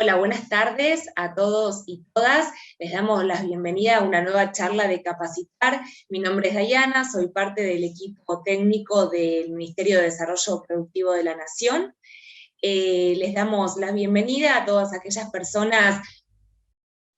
Hola, buenas tardes a todos y todas. Les damos la bienvenida a una nueva charla de Capacitar. Mi nombre es Dayana, soy parte del equipo técnico del Ministerio de Desarrollo Productivo de la Nación. Les damos la bienvenida a todas aquellas personas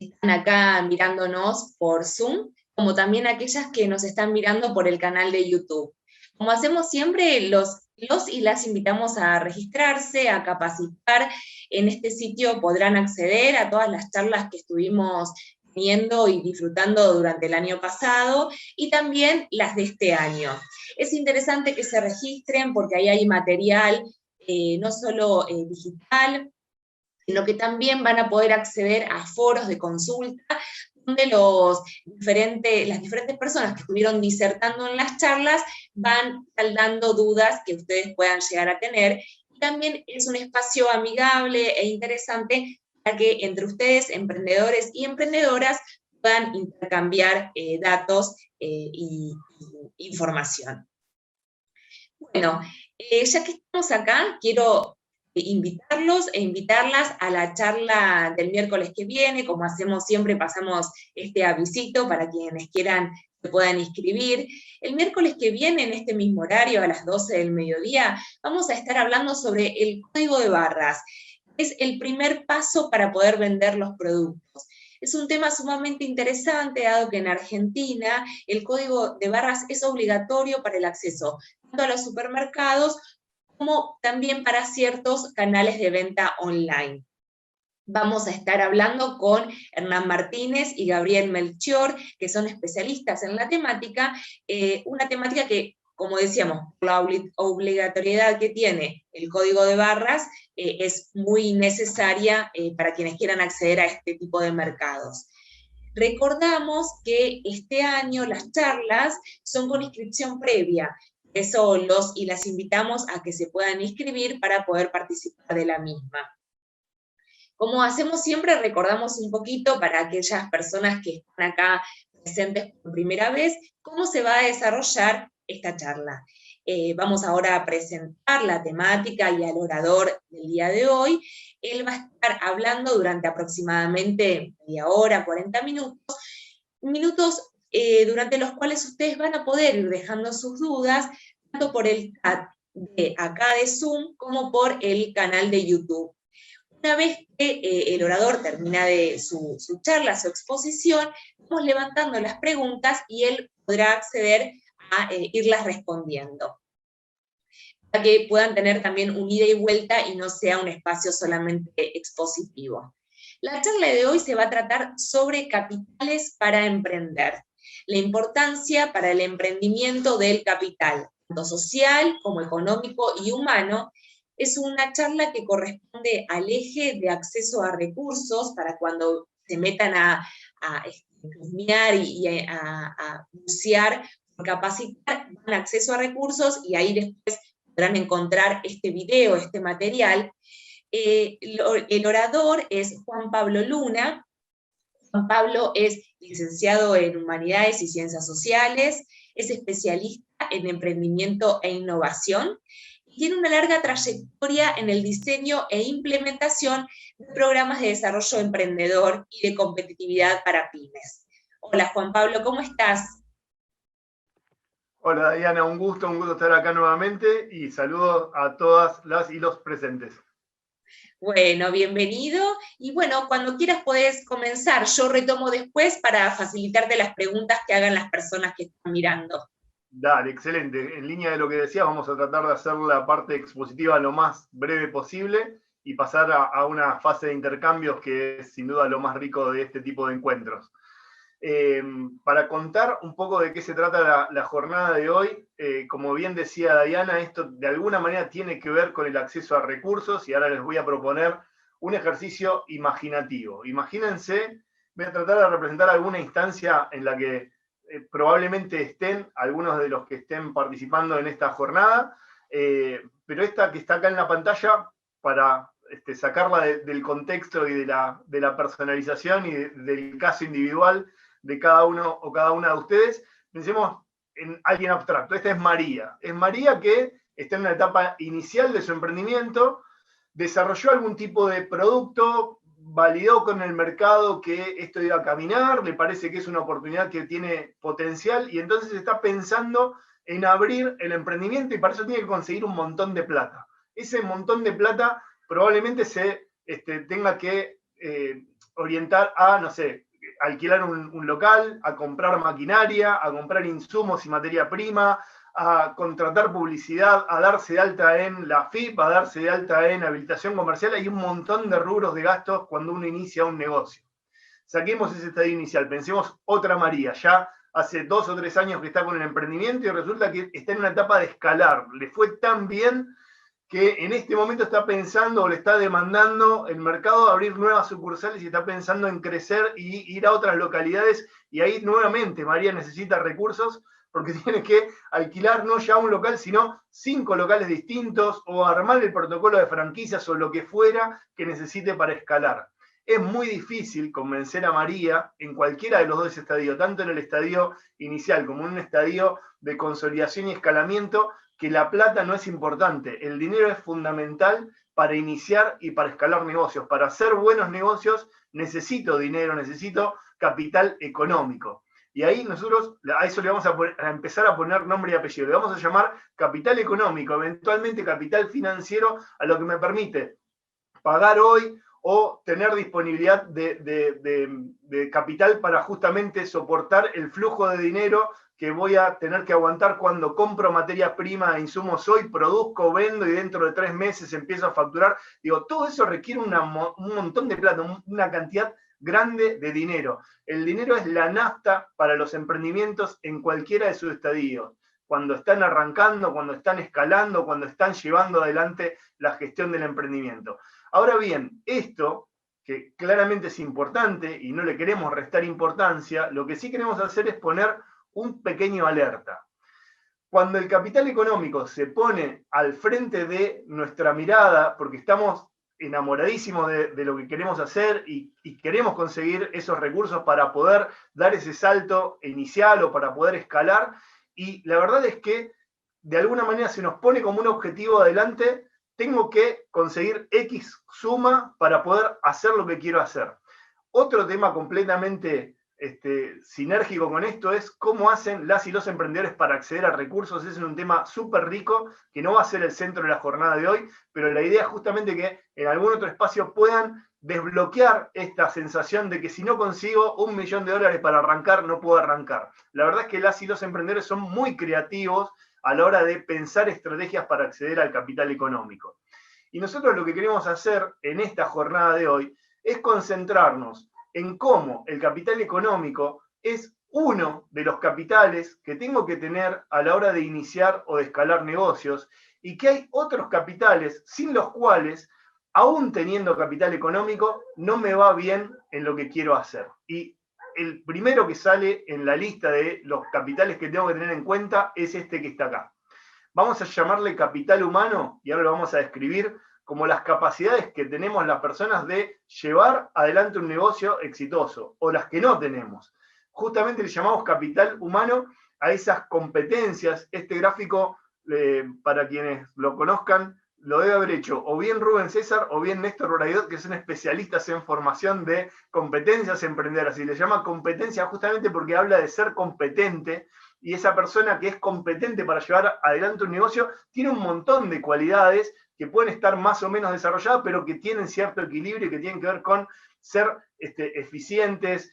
que están acá mirándonos por Zoom, como también aquellas que nos están mirando por el canal de YouTube. Como hacemos siempre, los y las invitamos a registrarse, a capacitar. En este sitio podrán acceder a todas las charlas que estuvimos teniendo y disfrutando durante el año pasado y también las de este año. Es interesante que se registren porque ahí hay material no solo digital, sino que también van a poder acceder a foros de consulta donde las diferentes personas que estuvieron disertando en las charlas van saldando dudas que ustedes puedan llegar a tener. Y también es un espacio amigable e interesante para que entre ustedes, emprendedores y emprendedoras, puedan intercambiar datos y información. Bueno, ya que estamos acá, quiero invitarlos e invitarlas a la charla del miércoles que viene. Como hacemos siempre, pasamos este avisito para quienes quieran se puedan inscribir. El miércoles que viene, en este mismo horario, a las 12 del mediodía, vamos a estar hablando sobre el código de barras. Es el primer paso para poder vender los productos. Es un tema sumamente interesante, dado que en Argentina el código de barras es obligatorio para el acceso tanto a los supermercados como también para ciertos canales de venta online. Vamos a estar hablando con Hernán Martínez y Gabriel Melchior, que son especialistas en la temática, una temática que, como decíamos, por la obligatoriedad que tiene el código de barras, es muy necesaria para quienes quieran acceder a este tipo de mercados. Recordamos que este año las charlas son con inscripción previa, eso los y las invitamos a que se puedan inscribir para poder participar de la misma. Como hacemos siempre, recordamos un poquito para aquellas personas que están acá presentes por primera vez, cómo se va a desarrollar esta charla. Vamos ahora a presentar la temática y al orador del día de hoy. Él va a estar hablando durante aproximadamente media hora, 40 minutos durante los cuales ustedes van a poder ir dejando sus dudas, tanto por el chat de acá de Zoom, como por el canal de YouTube. Una vez que el orador termina de su charla, su exposición, vamos levantando las preguntas y él podrá acceder a irlas respondiendo, para que puedan tener también un ida y vuelta y no sea un espacio solamente expositivo. La charla de hoy se va a tratar sobre capitales para emprender, la importancia para el emprendimiento del capital, tanto social como económico y humano. Es una charla que corresponde al eje de acceso a recursos para cuando se metan a estudiar y a bucear por capacitar, dan acceso a recursos y ahí después podrán encontrar este video, este material. El orador es Juan Pablo Luna. Juan Pablo es licenciado en Humanidades y Ciencias Sociales, es especialista en emprendimiento e innovación, y tiene una larga trayectoria en el diseño e implementación de programas de desarrollo emprendedor y de competitividad para pymes. Hola Juan Pablo, ¿cómo estás? Hola Diana, un gusto estar acá nuevamente y saludos a todas las y los presentes. Bueno, bienvenido. Y bueno, cuando quieras podés comenzar. Yo retomo después para facilitarte las preguntas que hagan las personas que están mirando. Dale, excelente. En línea de lo que decías, vamos a tratar de hacer la parte expositiva lo más breve posible y pasar a una fase de intercambios que es sin duda lo más rico de este tipo de encuentros. Para contar un poco de qué se trata la jornada de hoy, como bien decía Diana, esto de alguna manera tiene que ver con el acceso a recursos y ahora les voy a proponer un ejercicio imaginativo. Imagínense, voy a tratar de representar alguna instancia en la que probablemente estén algunos de los que estén participando en esta jornada, pero esta que está acá en la pantalla, para sacarla del contexto y de la personalización y del caso individual de cada uno o cada una de ustedes, pensemos en alguien abstracto. Esta es María. Es María que está en una etapa inicial de su emprendimiento, desarrolló algún tipo de producto, validó con el mercado que esto iba a caminar, le parece que es una oportunidad que tiene potencial y entonces está pensando en abrir el emprendimiento y para eso tiene que conseguir un montón de plata. Ese montón de plata probablemente se tenga que orientar a, no sé, alquilar un local, a comprar maquinaria, a comprar insumos y materia prima, a contratar publicidad, a darse de alta en la FIP, a darse de alta en habilitación comercial. Hay un montón de rubros de gastos cuando uno inicia un negocio. Saquemos ese estadio inicial, pensemos otra María, ya hace 2 o 3 años que está con el emprendimiento y resulta que está en una etapa de escalar. Le fue tan bien que en este momento está pensando o le está demandando el mercado abrir nuevas sucursales y está pensando en crecer y ir a otras localidades. Y ahí nuevamente María necesita recursos porque tiene que alquilar no ya un local, sino 5 locales distintos o armar el protocolo de franquicias o lo que fuera que necesite para escalar. Es muy difícil convencer a María en cualquiera de los dos estadios, tanto en el estadio inicial como en un estadio de consolidación y escalamiento, que la plata no es importante. El dinero es fundamental para iniciar y para escalar negocios. Para hacer buenos negocios necesito dinero, necesito capital económico. Y ahí nosotros a eso le vamos a empezar a poner nombre y apellido. Le vamos a llamar capital económico, eventualmente capital financiero, a lo que me permite pagar hoy o tener disponibilidad de capital para justamente soportar el flujo de dinero que voy a tener que aguantar cuando compro materia prima e insumos hoy, produzco, vendo y dentro de 3 meses empiezo a facturar. Digo, todo eso requiere un montón de plata, una cantidad grande de dinero. El dinero es la nafta para los emprendimientos en cualquiera de sus estadios. Cuando están arrancando, cuando están escalando, cuando están llevando adelante la gestión del emprendimiento. Ahora bien, esto, que claramente es importante y no le queremos restar importancia, lo que sí queremos hacer es poner un pequeño alerta. Cuando el capital económico se pone al frente de nuestra mirada, porque estamos enamoradísimos de lo que queremos hacer y queremos conseguir esos recursos para poder dar ese salto inicial o para poder escalar, y la verdad es que de alguna manera se nos pone como un objetivo adelante, tengo que conseguir X suma para poder hacer lo que quiero hacer. Otro tema completamente sinérgico con esto es cómo hacen las y los emprendedores para acceder a recursos. Es un tema súper rico que no va a ser el centro de la jornada de hoy, pero la idea es justamente que en algún otro espacio puedan desbloquear esta sensación de que si no consigo $1.000.000 para arrancar, no puedo arrancar. La verdad es que las y los emprendedores son muy creativos a la hora de pensar estrategias para acceder al capital económico. Y nosotros lo que queremos hacer en esta jornada de hoy es concentrarnos en cómo el capital económico es uno de los capitales que tengo que tener a la hora de iniciar o de escalar negocios y que hay otros capitales sin los cuales, aún teniendo capital económico, no me va bien en lo que quiero hacer. Y el primero que sale en la lista de los capitales que tengo que tener en cuenta es este que está acá. Vamos a llamarle capital humano y ahora lo vamos a describir como las capacidades que tenemos las personas de llevar adelante un negocio exitoso, o las que no tenemos. Justamente le llamamos capital humano a esas competencias. Este gráfico, para quienes lo conozcan, lo debe haber hecho o bien Rubén César o bien Néstor Braidot, que son especialistas en formación de competencias emprendedoras. Y le llama competencia justamente porque habla de ser competente, y esa persona que es competente para llevar adelante un negocio tiene un montón de cualidades que pueden estar más o menos desarrolladas, pero que tienen cierto equilibrio y que tienen que ver con ser eficientes,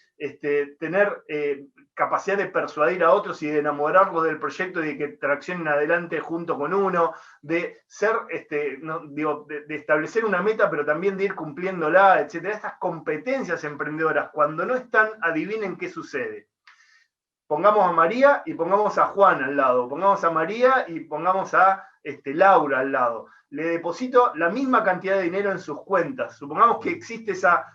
tener capacidad de persuadir a otros y de enamorarlos del proyecto y de que traccionen adelante junto con uno, de ser, de establecer una meta, pero también de ir cumpliéndola, etc. Estas competencias emprendedoras, cuando no están, adivinen qué sucede. Pongamos a María y pongamos a Juan al lado, pongamos a María y pongamos a Laura al lado. Le deposito la misma cantidad de dinero en sus cuentas. Supongamos que existe esa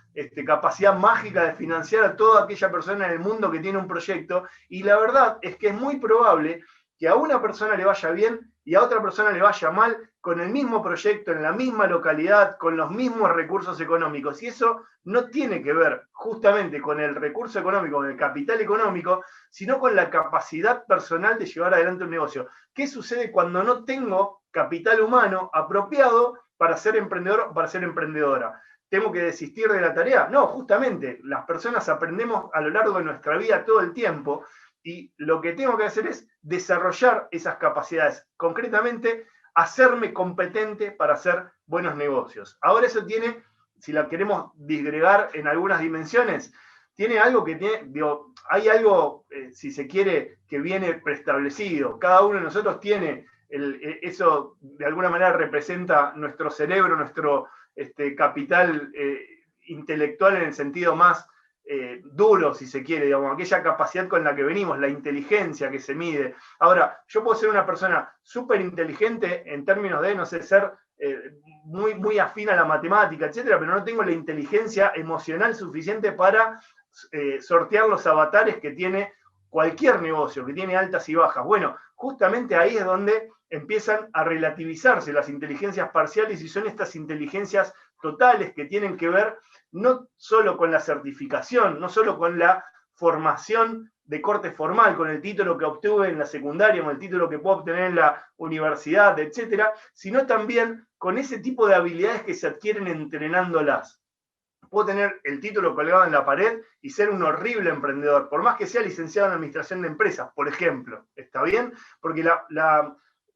capacidad mágica de financiar a toda aquella persona en el mundo que tiene un proyecto, y la verdad es que es muy probable que a una persona le vaya bien y a otra persona le vaya mal con el mismo proyecto, en la misma localidad, con los mismos recursos económicos. Y eso no tiene que ver justamente con el recurso económico, con el capital económico, sino con la capacidad personal de llevar adelante un negocio. ¿Qué sucede cuando no tengo capital humano apropiado para ser emprendedor o para ser emprendedora? ¿tengo que desistir de la tarea? No, justamente, las personas aprendemos a lo largo de nuestra vida todo el tiempo, y lo que tengo que hacer es desarrollar esas capacidades. Concretamente, hacerme competente para hacer buenos negocios. Ahora eso tiene, si la queremos disgregar en algunas dimensiones, tiene algo que tiene, digo, hay algo, si se quiere, que viene preestablecido. Cada uno de nosotros tiene, eso de alguna manera representa nuestro cerebro, nuestro capital intelectual en el sentido más duro, si se quiere, digamos, aquella capacidad con la que venimos, la inteligencia que se mide. Ahora, yo puedo ser una persona súper inteligente en términos de, no sé, ser muy, muy afín a la matemática, etcétera, pero no tengo la inteligencia emocional suficiente para sortear los avatares que tiene cualquier negocio, que tiene altas y bajas. Bueno, justamente ahí es donde empiezan a relativizarse las inteligencias parciales, y son estas inteligencias totales que tienen que ver no solo con la certificación, no solo con la formación de corte formal, con el título que obtuve en la secundaria, con el título que puedo obtener en la universidad, etcétera, sino también con ese tipo de habilidades que se adquieren entrenándolas. Puedo tener el título colgado en la pared y ser un horrible emprendedor, por más que sea licenciado en administración de empresas, por ejemplo. ¿Está bien? Porque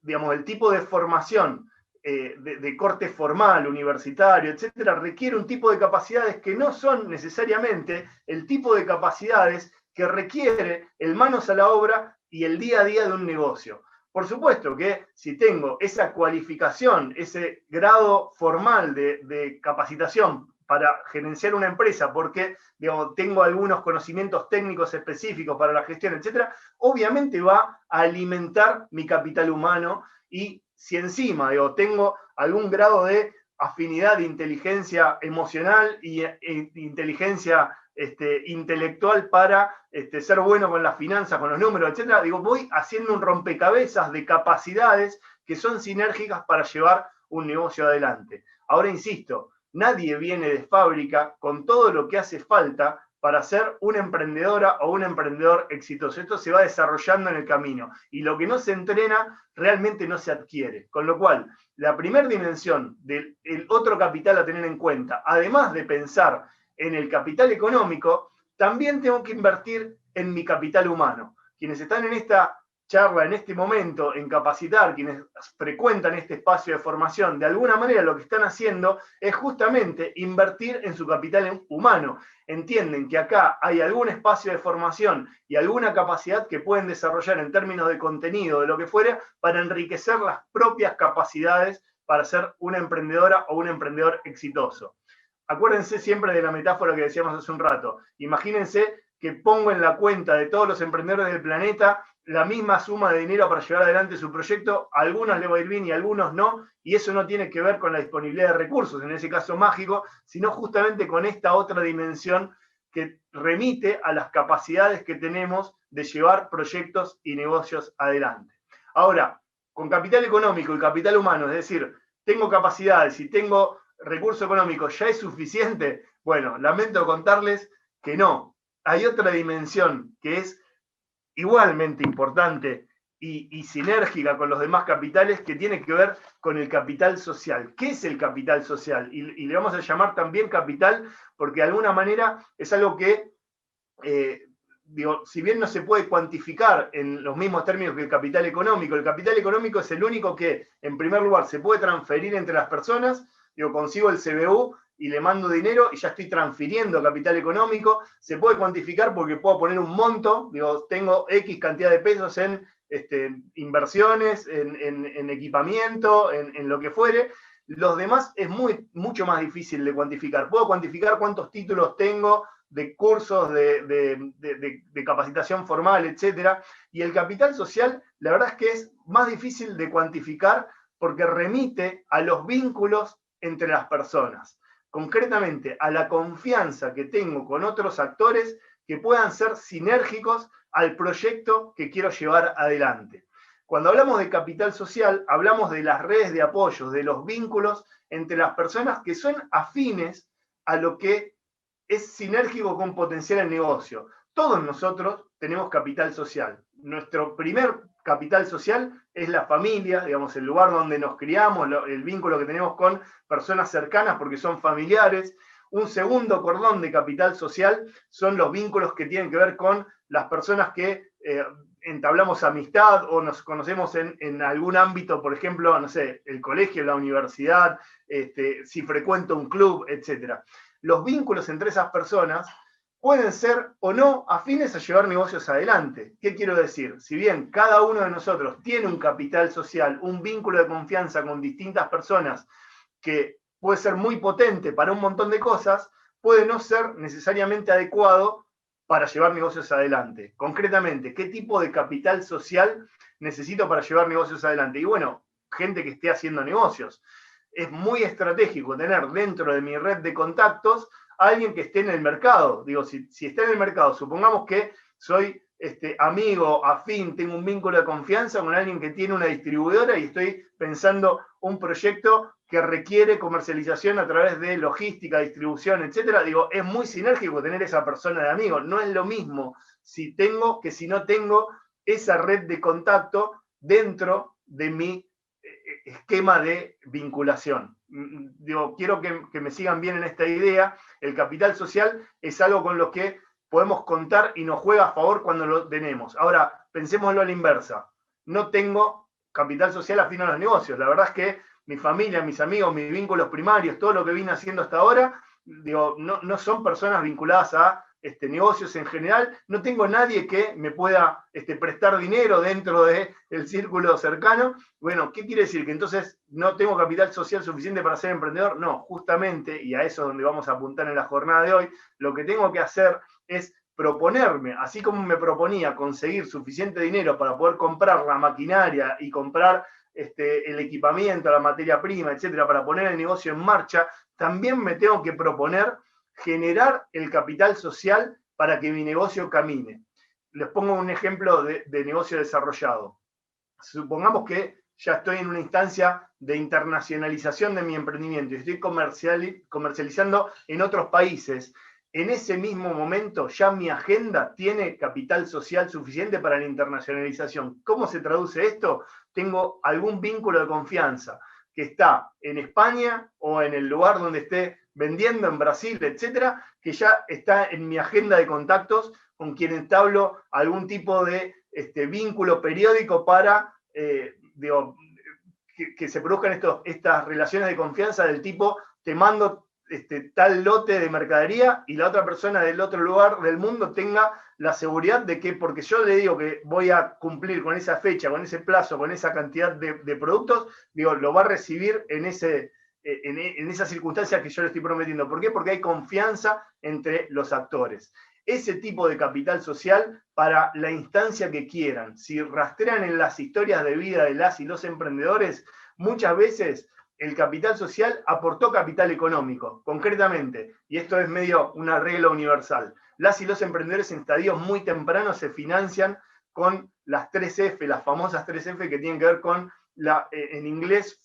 digamos, el tipo de formación de corte formal, universitario, etcétera, requiere un tipo de capacidades que no son necesariamente el tipo de capacidades que requiere el manos a la obra y el día a día de un negocio. Por supuesto que si tengo esa cualificación, ese grado formal de capacitación para gerenciar una empresa, porque digamos, tengo algunos conocimientos técnicos específicos para la gestión, etcétera, obviamente va a alimentar mi capital humano. Y si encima tengo algún grado de afinidad de inteligencia emocional e inteligencia intelectual para ser bueno con las finanzas, con los números, etcétera, voy haciendo un rompecabezas de capacidades que son sinérgicas para llevar un negocio adelante. Ahora insisto, nadie viene de fábrica con todo lo que hace falta para ser una emprendedora o un emprendedor exitoso. Esto se va desarrollando en el camino, y lo que no se entrena realmente no se adquiere. Con lo cual, la primera dimensión del otro capital a tener en cuenta, además de pensar en el capital económico, también tengo que invertir en mi capital humano. Quienes están en esta charla en este momento en capacitar, quienes frecuentan este espacio de formación, de alguna manera lo que están haciendo es justamente invertir en su capital humano. Entienden que acá hay algún espacio de formación y alguna capacidad que pueden desarrollar en términos de contenido, de lo que fuera, para enriquecer las propias capacidades para ser una emprendedora o un emprendedor exitoso. Acuérdense siempre de la metáfora que decíamos hace un rato. Imagínense que pongo en la cuenta de todos los emprendedores del planeta la misma suma de dinero para llevar adelante su proyecto. A algunos les va a ir bien y a algunos no, y eso no tiene que ver con la disponibilidad de recursos, en ese caso mágico, sino justamente con esta otra dimensión que remite a las capacidades que tenemos de llevar proyectos y negocios adelante. Ahora, con capital económico y capital humano, es decir, tengo capacidades y tengo recurso económico, ¿ya es suficiente? Bueno, lamento contarles que no. Hay otra dimensión que es igualmente importante y sinérgica con los demás capitales, que tiene que ver con el capital social. ¿Qué es el capital social? Y le vamos a llamar también capital porque de alguna manera es algo que, si bien no se puede cuantificar en los mismos términos que el capital económico es el único que, en primer lugar, se puede transferir entre las personas. Consigo el CBU y le mando dinero y ya estoy transfiriendo capital económico. Se puede cuantificar porque puedo poner un monto, tengo X cantidad de pesos en inversiones, en equipamiento, en lo que fuere. Los demás es mucho más difícil de cuantificar. Puedo cuantificar cuántos títulos tengo de cursos de capacitación formal, etcétera. Y el capital social, la verdad es que es más difícil de cuantificar porque remite a los vínculos entre las personas, concretamente a la confianza que tengo con otros actores que puedan ser sinérgicos al proyecto que quiero llevar adelante. Cuando hablamos de capital social, hablamos de las redes de apoyo, de los vínculos entre las personas que son afines a lo que es sinérgico con potencial el negocio. Todos nosotros tenemos capital social. Nuestro primer capital social es la familia, digamos, el lugar donde nos criamos, el vínculo que tenemos con personas cercanas porque son familiares. Un segundo cordón de capital social son los vínculos que tienen que ver con las personas que entablamos amistad o nos conocemos en algún ámbito, por ejemplo, no sé, el colegio, la universidad, si frecuento un club, etc. Los vínculos entre esas personas pueden ser o no afines a llevar negocios adelante. ¿Qué quiero decir? Si bien cada uno de nosotros tiene un capital social, un vínculo de confianza con distintas personas que puede ser muy potente para un montón de cosas, puede no ser necesariamente adecuado para llevar negocios adelante. Concretamente, ¿qué tipo de capital social necesito para llevar negocios adelante? Y bueno, gente que esté haciendo negocios. Es muy estratégico tener dentro de mi red de contactos a alguien que esté en el mercado. Digo, si está en el mercado, supongamos que soy amigo, afín, tengo un vínculo de confianza con alguien que tiene una distribuidora y estoy pensando un proyecto que requiere comercialización a través de logística, distribución, etcétera. Digo, es muy sinérgico tener esa persona de amigo. No es lo mismo si tengo que si no tengo esa red de contacto dentro de mi esquema de vinculación. Digo, quiero que me sigan bien en esta idea. El capital social es algo con lo que podemos contar y nos juega a favor cuando lo tenemos. Ahora, pensémoslo a la inversa. No tengo capital social afín a los negocios. La verdad es que mi familia, mis amigos, mis vínculos primarios, todo lo que vine haciendo hasta ahora, digo, no son personas vinculadas a negocios en general. No tengo nadie que me pueda prestar dinero dentro del círculo cercano. Bueno, ¿qué quiere decir? ¿Que entonces no tengo capital social suficiente para ser emprendedor? No, justamente, y a eso es donde vamos a apuntar en la jornada de hoy, lo que tengo que hacer es proponerme, así como me proponía conseguir suficiente dinero para poder comprar la maquinaria y comprar el equipamiento, la materia prima, etcétera, para poner el negocio en marcha, también me tengo que proponer generar el capital social para que mi negocio camine. Les pongo un ejemplo de negocio desarrollado. Supongamos que ya estoy en una instancia de internacionalización de mi emprendimiento y estoy comercializando en otros países. En ese mismo momento ya mi agenda tiene capital social suficiente para la internacionalización. ¿Cómo se traduce esto? Tengo algún vínculo de confianza que está en España o en el lugar donde esté vendiendo, en Brasil, etcétera, que ya está en mi agenda de contactos con quien entablo algún tipo de vínculo periódico para que se produzcan estas relaciones de confianza del tipo, te mando tal lote de mercadería y la otra persona del otro lugar del mundo tenga la seguridad de que porque yo le digo que voy a cumplir con esa fecha, con ese plazo, con esa cantidad de productos, digo, lo va a recibir en esa circunstancia que yo le estoy prometiendo. ¿Por qué? Porque hay confianza entre los actores. Ese tipo de capital social para la instancia que quieran. Si rastrean en las historias de vida de las y los emprendedores, muchas veces el capital social aportó capital económico, concretamente, y esto es medio una regla universal. Las y los emprendedores en estadios muy tempranos se financian con las 3F, las famosas 3F que tienen que ver con, en inglés,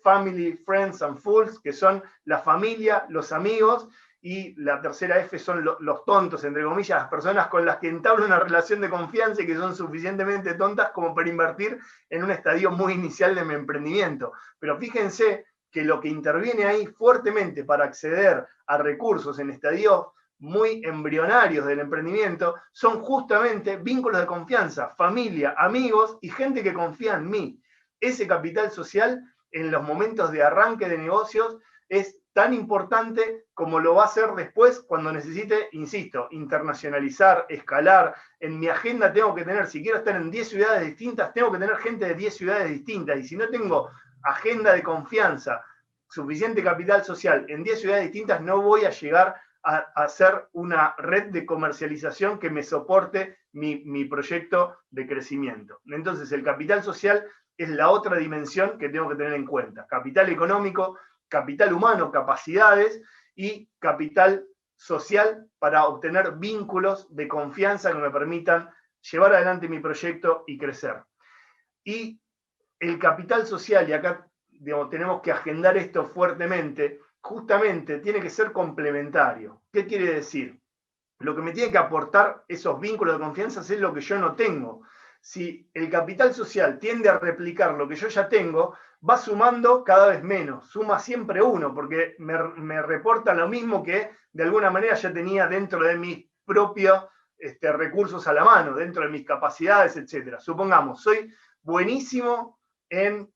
Family, Friends and Fools, que son la familia, los amigos, y la tercera F son los tontos, entre comillas, las personas con las que entablo una relación de confianza y que son suficientemente tontas como para invertir en un estadio muy inicial de mi emprendimiento. Pero fíjense que lo que interviene ahí fuertemente para acceder a recursos en estadios muy embrionarios del emprendimiento son justamente vínculos de confianza, familia, amigos y gente que confía en mí. Ese capital social en los momentos de arranque de negocios es tan importante como lo va a ser después cuando necesite, insisto, internacionalizar, escalar. En mi agenda tengo que tener, si quiero estar en 10 ciudades distintas, tengo que tener gente de 10 ciudades distintas. Y si no tengo agenda de confianza, suficiente capital social en 10 ciudades distintas, no voy a llegar a hacer una red de comercialización que me soporte mi proyecto de crecimiento. Entonces, el capital social es la otra dimensión que tengo que tener en cuenta. Capital económico, capital humano, capacidades y capital social para obtener vínculos de confianza que me permitan llevar adelante mi proyecto y crecer. Y el capital social, y acá digamos, tenemos que agendar esto fuertemente, justamente tiene que ser complementario. ¿Qué quiere decir? Lo que me tiene que aportar esos vínculos de confianza es lo que yo no tengo. si el capital social tiende a replicar lo que yo ya tengo, va sumando cada vez menos, suma siempre uno, porque me reporta lo mismo que de alguna manera ya tenía dentro de mis propios recursos a la mano, dentro de mis capacidades, etc. Supongamos, soy buenísimo en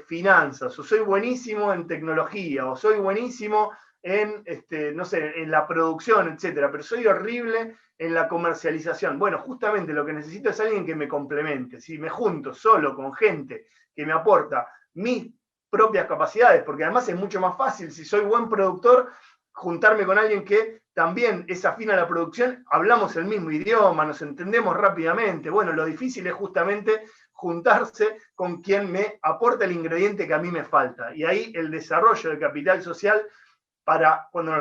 finanzas, o soy buenísimo en tecnología, o soy buenísimo en, no sé, en la producción, etcétera, pero soy horrible en la comercialización. Bueno, justamente lo que necesito es alguien que me complemente. Si me junto solo con gente que me aporta mis propias capacidades, porque además es mucho más fácil, si soy buen productor, juntarme con alguien que también es afín a la producción, hablamos el mismo idioma, nos entendemos rápidamente. Bueno, lo difícil es justamente juntarse con quien me aporta el ingrediente que a mí me falta. Y ahí el desarrollo del capital social, para cuando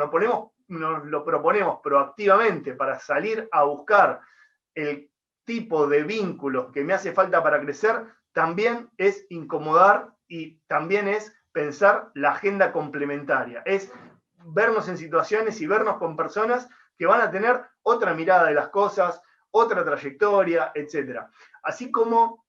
nos lo proponemos proactivamente para salir a buscar el tipo de vínculos que me hace falta para crecer, también es incomodar y también es pensar la agenda complementaria. Es vernos en situaciones y vernos con personas que van a tener otra mirada de las cosas, otra trayectoria, etc. Así como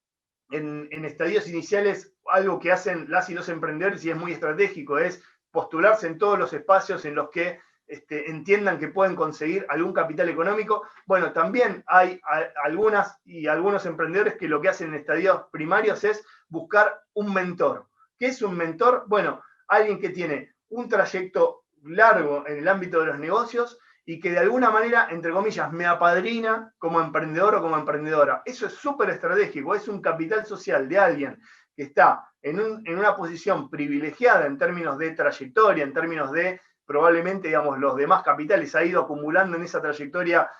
en estadios iniciales, algo que hacen las y los emprendedores y es muy estratégico, es postularse en todos los espacios en los que entiendan que pueden conseguir algún capital económico. Bueno, también hay algunas y algunos emprendedores que lo que hacen en estadios primarios es buscar un mentor. ¿Qué es un mentor? Bueno, alguien que tiene un trayecto largo en el ámbito de los negocios y que de alguna manera, entre comillas, me apadrina como emprendedor o como emprendedora. Eso es súper estratégico, es un capital social de alguien que está en una posición privilegiada en términos de trayectoria, en términos de probablemente, digamos, los demás capitales ha ido acumulando en esa trayectoria,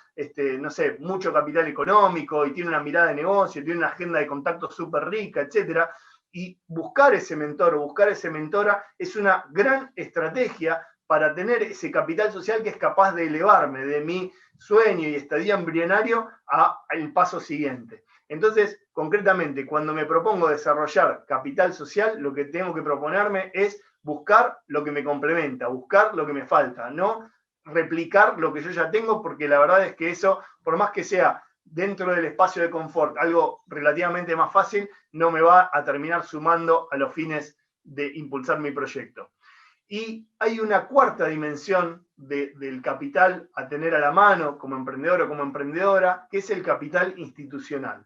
no sé, mucho capital económico y tiene una mirada de negocio, tiene una agenda de contactos súper rica, etcétera. Y buscar ese mentor o buscar esa mentora es una gran estrategia para tener ese capital social que es capaz de elevarme de mi sueño y estadía embrionario al paso siguiente. Entonces, concretamente, cuando me propongo desarrollar capital social, lo que tengo que proponerme es buscar lo que me complementa, buscar lo que me falta, no replicar lo que yo ya tengo, porque la verdad es que eso, por más que sea dentro del espacio de confort, algo relativamente más fácil, no me va a terminar sumando a los fines de impulsar mi proyecto. Y hay una cuarta dimensión del capital a tener a la mano como emprendedor o como emprendedora, que es el capital institucional.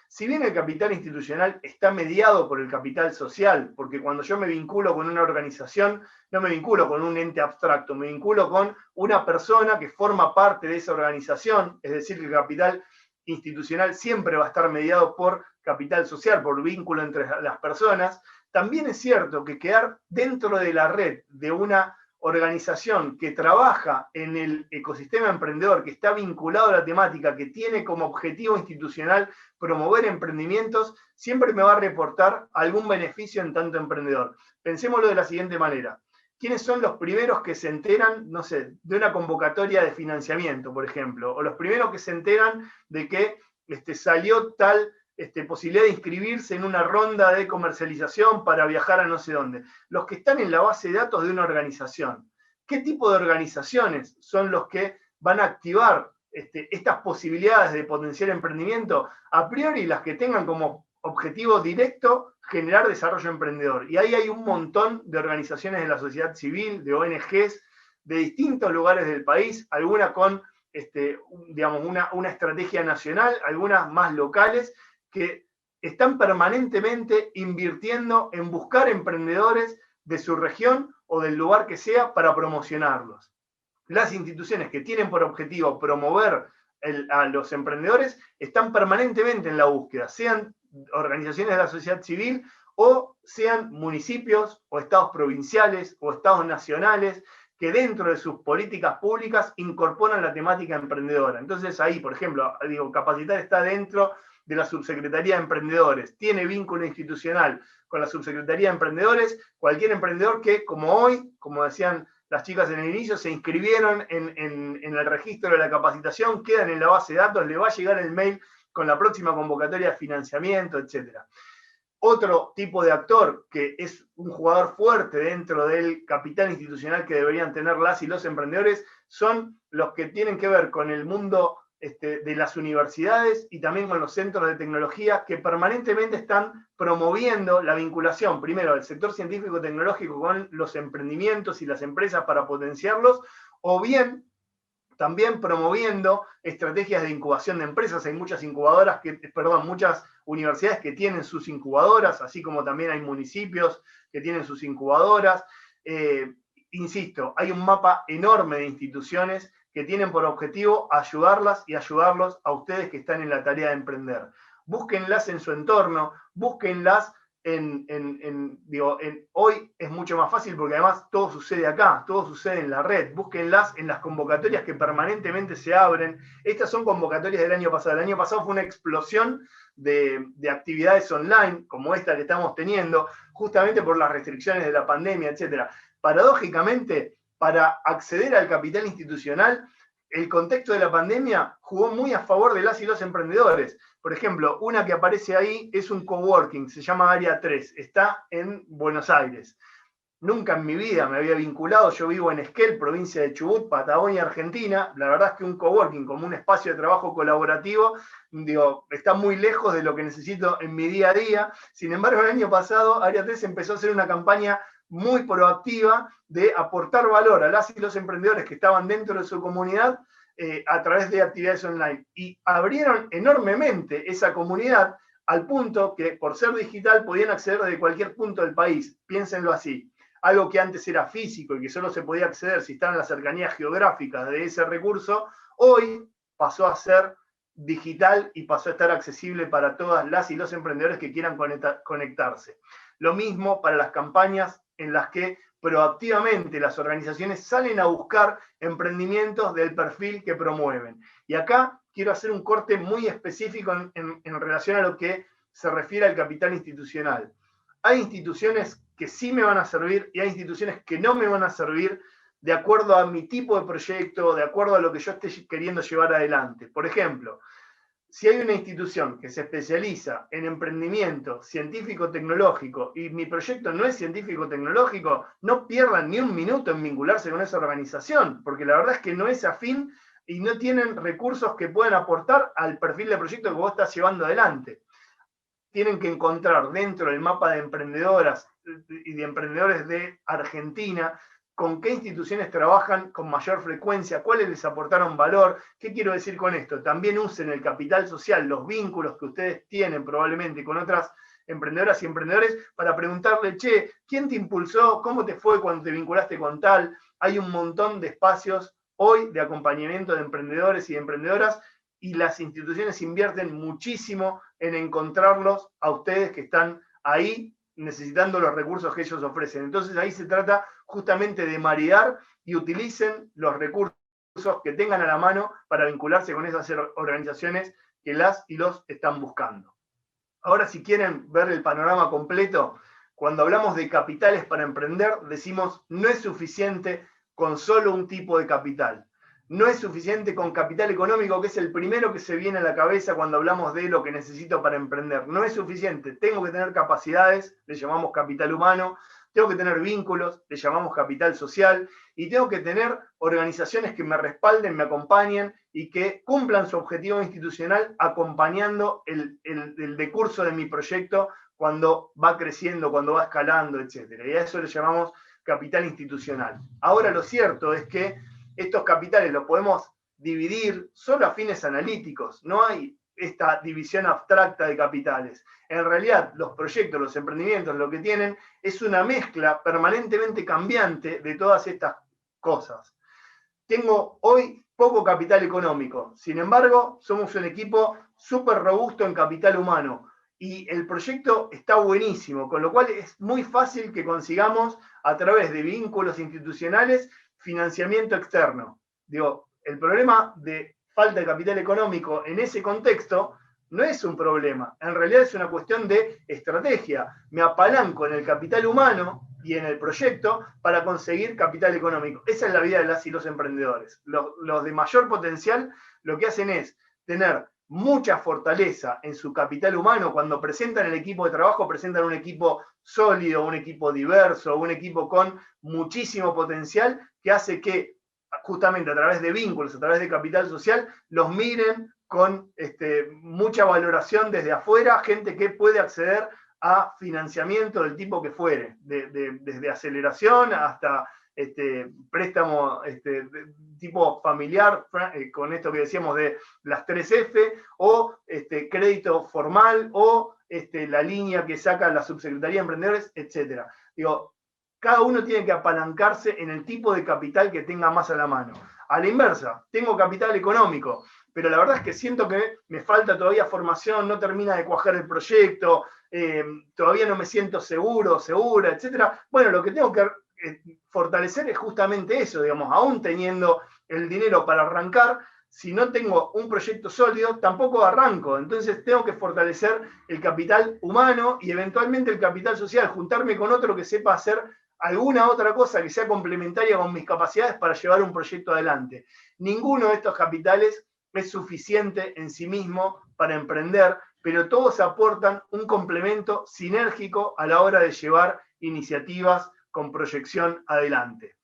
Si bien el capital institucional está mediado por el capital social, porque cuando yo me vinculo con una organización, no me vinculo con un ente abstracto, me vinculo con una persona que forma parte de esa organización, es decir, que el capital institucional siempre va a estar mediado por capital social, por vínculo entre las personas. También es cierto que quedar dentro de la red de una organización que trabaja en el ecosistema emprendedor, que está vinculado a la temática, que tiene como objetivo institucional promover emprendimientos, siempre me va a reportar algún beneficio en tanto emprendedor. Pensémoslo de la siguiente manera. ¿Quiénes son los primeros que se enteran, no sé, de una convocatoria de financiamiento, por ejemplo? O los primeros que se enteran de que salió tal posibilidad de inscribirse en una ronda de comercialización para viajar a no sé dónde. Los que están en la base de datos de una organización. ¿Qué tipo de organizaciones son los que van a activar estas posibilidades de potenciar emprendimiento? A priori, las que tengan como objetivo directo generar desarrollo emprendedor. Y ahí hay un montón de organizaciones de la sociedad civil, de ONGs, de distintos lugares del país, algunas con digamos, una estrategia nacional, algunas más locales, que están permanentemente invirtiendo en buscar emprendedores de su región o del lugar que sea para promocionarlos. Las instituciones que tienen por objetivo promover a los emprendedores están permanentemente en la búsqueda, sean organizaciones de la sociedad civil o sean municipios o estados provinciales o estados nacionales que dentro de sus políticas públicas incorporan la temática emprendedora. Entonces ahí, por ejemplo, digo, Capacitar está dentro de la Subsecretaría de Emprendedores, tiene vínculo institucional con la Subsecretaría de Emprendedores, cualquier emprendedor que, como hoy, como decían las chicas en el inicio, se inscribieron en el registro de la capacitación, quedan en la base de datos, le va a llegar el mail con la próxima convocatoria de financiamiento, etc. Otro tipo de actor que es un jugador fuerte dentro del capital institucional que deberían tener las y los emprendedores son los que tienen que ver con el mundo de las universidades y también con los centros de tecnología que permanentemente están promoviendo la vinculación, primero, del sector científico-tecnológico con los emprendimientos y las empresas para potenciarlos, o bien también promoviendo estrategias de incubación de empresas. Hay muchas muchas universidades que tienen sus incubadoras, así como también hay municipios que tienen sus incubadoras. Insisto, hay un mapa enorme de instituciones que tienen por objetivo ayudarlas y ayudarlos a ustedes que están en la tarea de emprender. Búsquenlas en su entorno, búsquenlas hoy es mucho más fácil porque además todo sucede acá, todo sucede en la red. Búsquenlas en las convocatorias que permanentemente se abren. Estas son convocatorias del año pasado. El año pasado fue una explosión de actividades online, como esta que estamos teniendo, justamente por las restricciones de la pandemia, etc. Paradójicamente, para acceder al capital institucional, el contexto de la pandemia jugó muy a favor de las y los emprendedores. Por ejemplo, una que aparece ahí es un coworking, se llama Área 3, está en Buenos Aires. Nunca en mi vida me había vinculado, yo vivo en Esquel, provincia de Chubut, Patagonia, Argentina. La verdad es que un coworking como un espacio de trabajo colaborativo, está muy lejos de lo que necesito en mi día a día. Sin embargo, el año pasado Área 3 empezó a hacer una campaña muy proactiva de aportar valor a las y los emprendedores que estaban dentro de su comunidad a través de actividades online. Y abrieron enormemente esa comunidad al punto que, por ser digital, podían acceder desde cualquier punto del país. Piénsenlo así. Algo que antes era físico y que solo se podía acceder si estaban en las cercanías geográficas de ese recurso, hoy pasó a ser digital y pasó a estar accesible para todas las y los emprendedores que quieran conectarse. Lo mismo para las campañas en las que proactivamente las organizaciones salen a buscar emprendimientos del perfil que promueven. Y acá quiero hacer un corte muy específico en relación a lo que se refiere al capital institucional. Hay instituciones que sí me van a servir y hay instituciones que no me van a servir de acuerdo a mi tipo de proyecto, de acuerdo a lo que yo esté queriendo llevar adelante. Por ejemplo, si hay una institución que se especializa en emprendimiento científico-tecnológico y mi proyecto no es científico-tecnológico, no pierdan ni un minuto en vincularse con esa organización, porque la verdad es que no es afín y no tienen recursos que puedan aportar al perfil de proyecto que vos estás llevando adelante. Tienen que encontrar dentro del mapa de emprendedoras y de emprendedores de Argentina con qué instituciones trabajan con mayor frecuencia, cuáles les aportaron valor. ¿Qué quiero decir con esto? También usen el capital social, los vínculos que ustedes tienen probablemente con otras emprendedoras y emprendedores para preguntarle, che, ¿quién te impulsó? ¿Cómo te fue cuando te vinculaste con tal? Hay un montón de espacios hoy de acompañamiento de emprendedores y de emprendedoras y las instituciones invierten muchísimo en encontrarlos a ustedes que están ahí necesitando los recursos que ellos ofrecen. Entonces ahí se trata justamente de marear y utilicen los recursos que tengan a la mano para vincularse con esas organizaciones que las y los están buscando. Ahora, si quieren ver el panorama completo, cuando hablamos de capitales para emprender, decimos no es suficiente con solo un tipo de capital. No es suficiente con capital económico, que es el primero que se viene a la cabeza cuando hablamos de lo que necesito para emprender. No es suficiente. Tengo que tener capacidades, le llamamos capital humano, tengo que tener vínculos, le llamamos capital social, y tengo que tener organizaciones que me respalden, me acompañen y que cumplan su objetivo institucional acompañando el decurso de mi proyecto cuando va creciendo, cuando va escalando, etc. Y a eso le llamamos capital institucional. Ahora, lo cierto es que estos capitales los podemos dividir solo a fines analíticos, no hay esta división abstracta de capitales. En realidad, los proyectos, los emprendimientos, lo que tienen es una mezcla permanentemente cambiante de todas estas cosas. Tengo hoy poco capital económico, sin embargo, somos un equipo súper robusto en capital humano y el proyecto está buenísimo, con lo cual es muy fácil que consigamos a través de vínculos institucionales financiamiento externo. Digo, el problema de falta de capital económico en ese contexto no es un problema, en realidad es una cuestión de estrategia. Me apalanco en el capital humano y en el proyecto para conseguir capital económico. Esa es la vida de las y los emprendedores. Los de mayor potencial lo que hacen es tener mucha fortaleza en su capital humano. Cuando presentan el equipo de trabajo, presentan un equipo sólido, un equipo diverso, un equipo con muchísimo potencial que hace que justamente a través de vínculos, a través de capital social, los miren con mucha valoración desde afuera, gente que puede acceder a financiamiento del tipo que fuere, desde aceleración hasta préstamo tipo familiar, con esto que decíamos de las 3F, o crédito formal, o la línea que saca la Subsecretaría de Emprendedores, etc. Digo, cada uno tiene que apalancarse en el tipo de capital que tenga más a la mano. A la inversa, tengo capital económico, pero la verdad es que siento que me falta todavía formación, no termina de cuajar el proyecto, todavía no me siento seguro, segura, etc. Bueno, lo que tengo que fortalecer es justamente eso, digamos, aún teniendo el dinero para arrancar, si no tengo un proyecto sólido, tampoco arranco. Entonces tengo que fortalecer el capital humano y eventualmente el capital social, juntarme con otro que sepa hacer alguna otra cosa que sea complementaria con mis capacidades para llevar un proyecto adelante. Ninguno de estos capitales es suficiente en sí mismo para emprender, pero todos aportan un complemento sinérgico a la hora de llevar iniciativas con proyección adelante.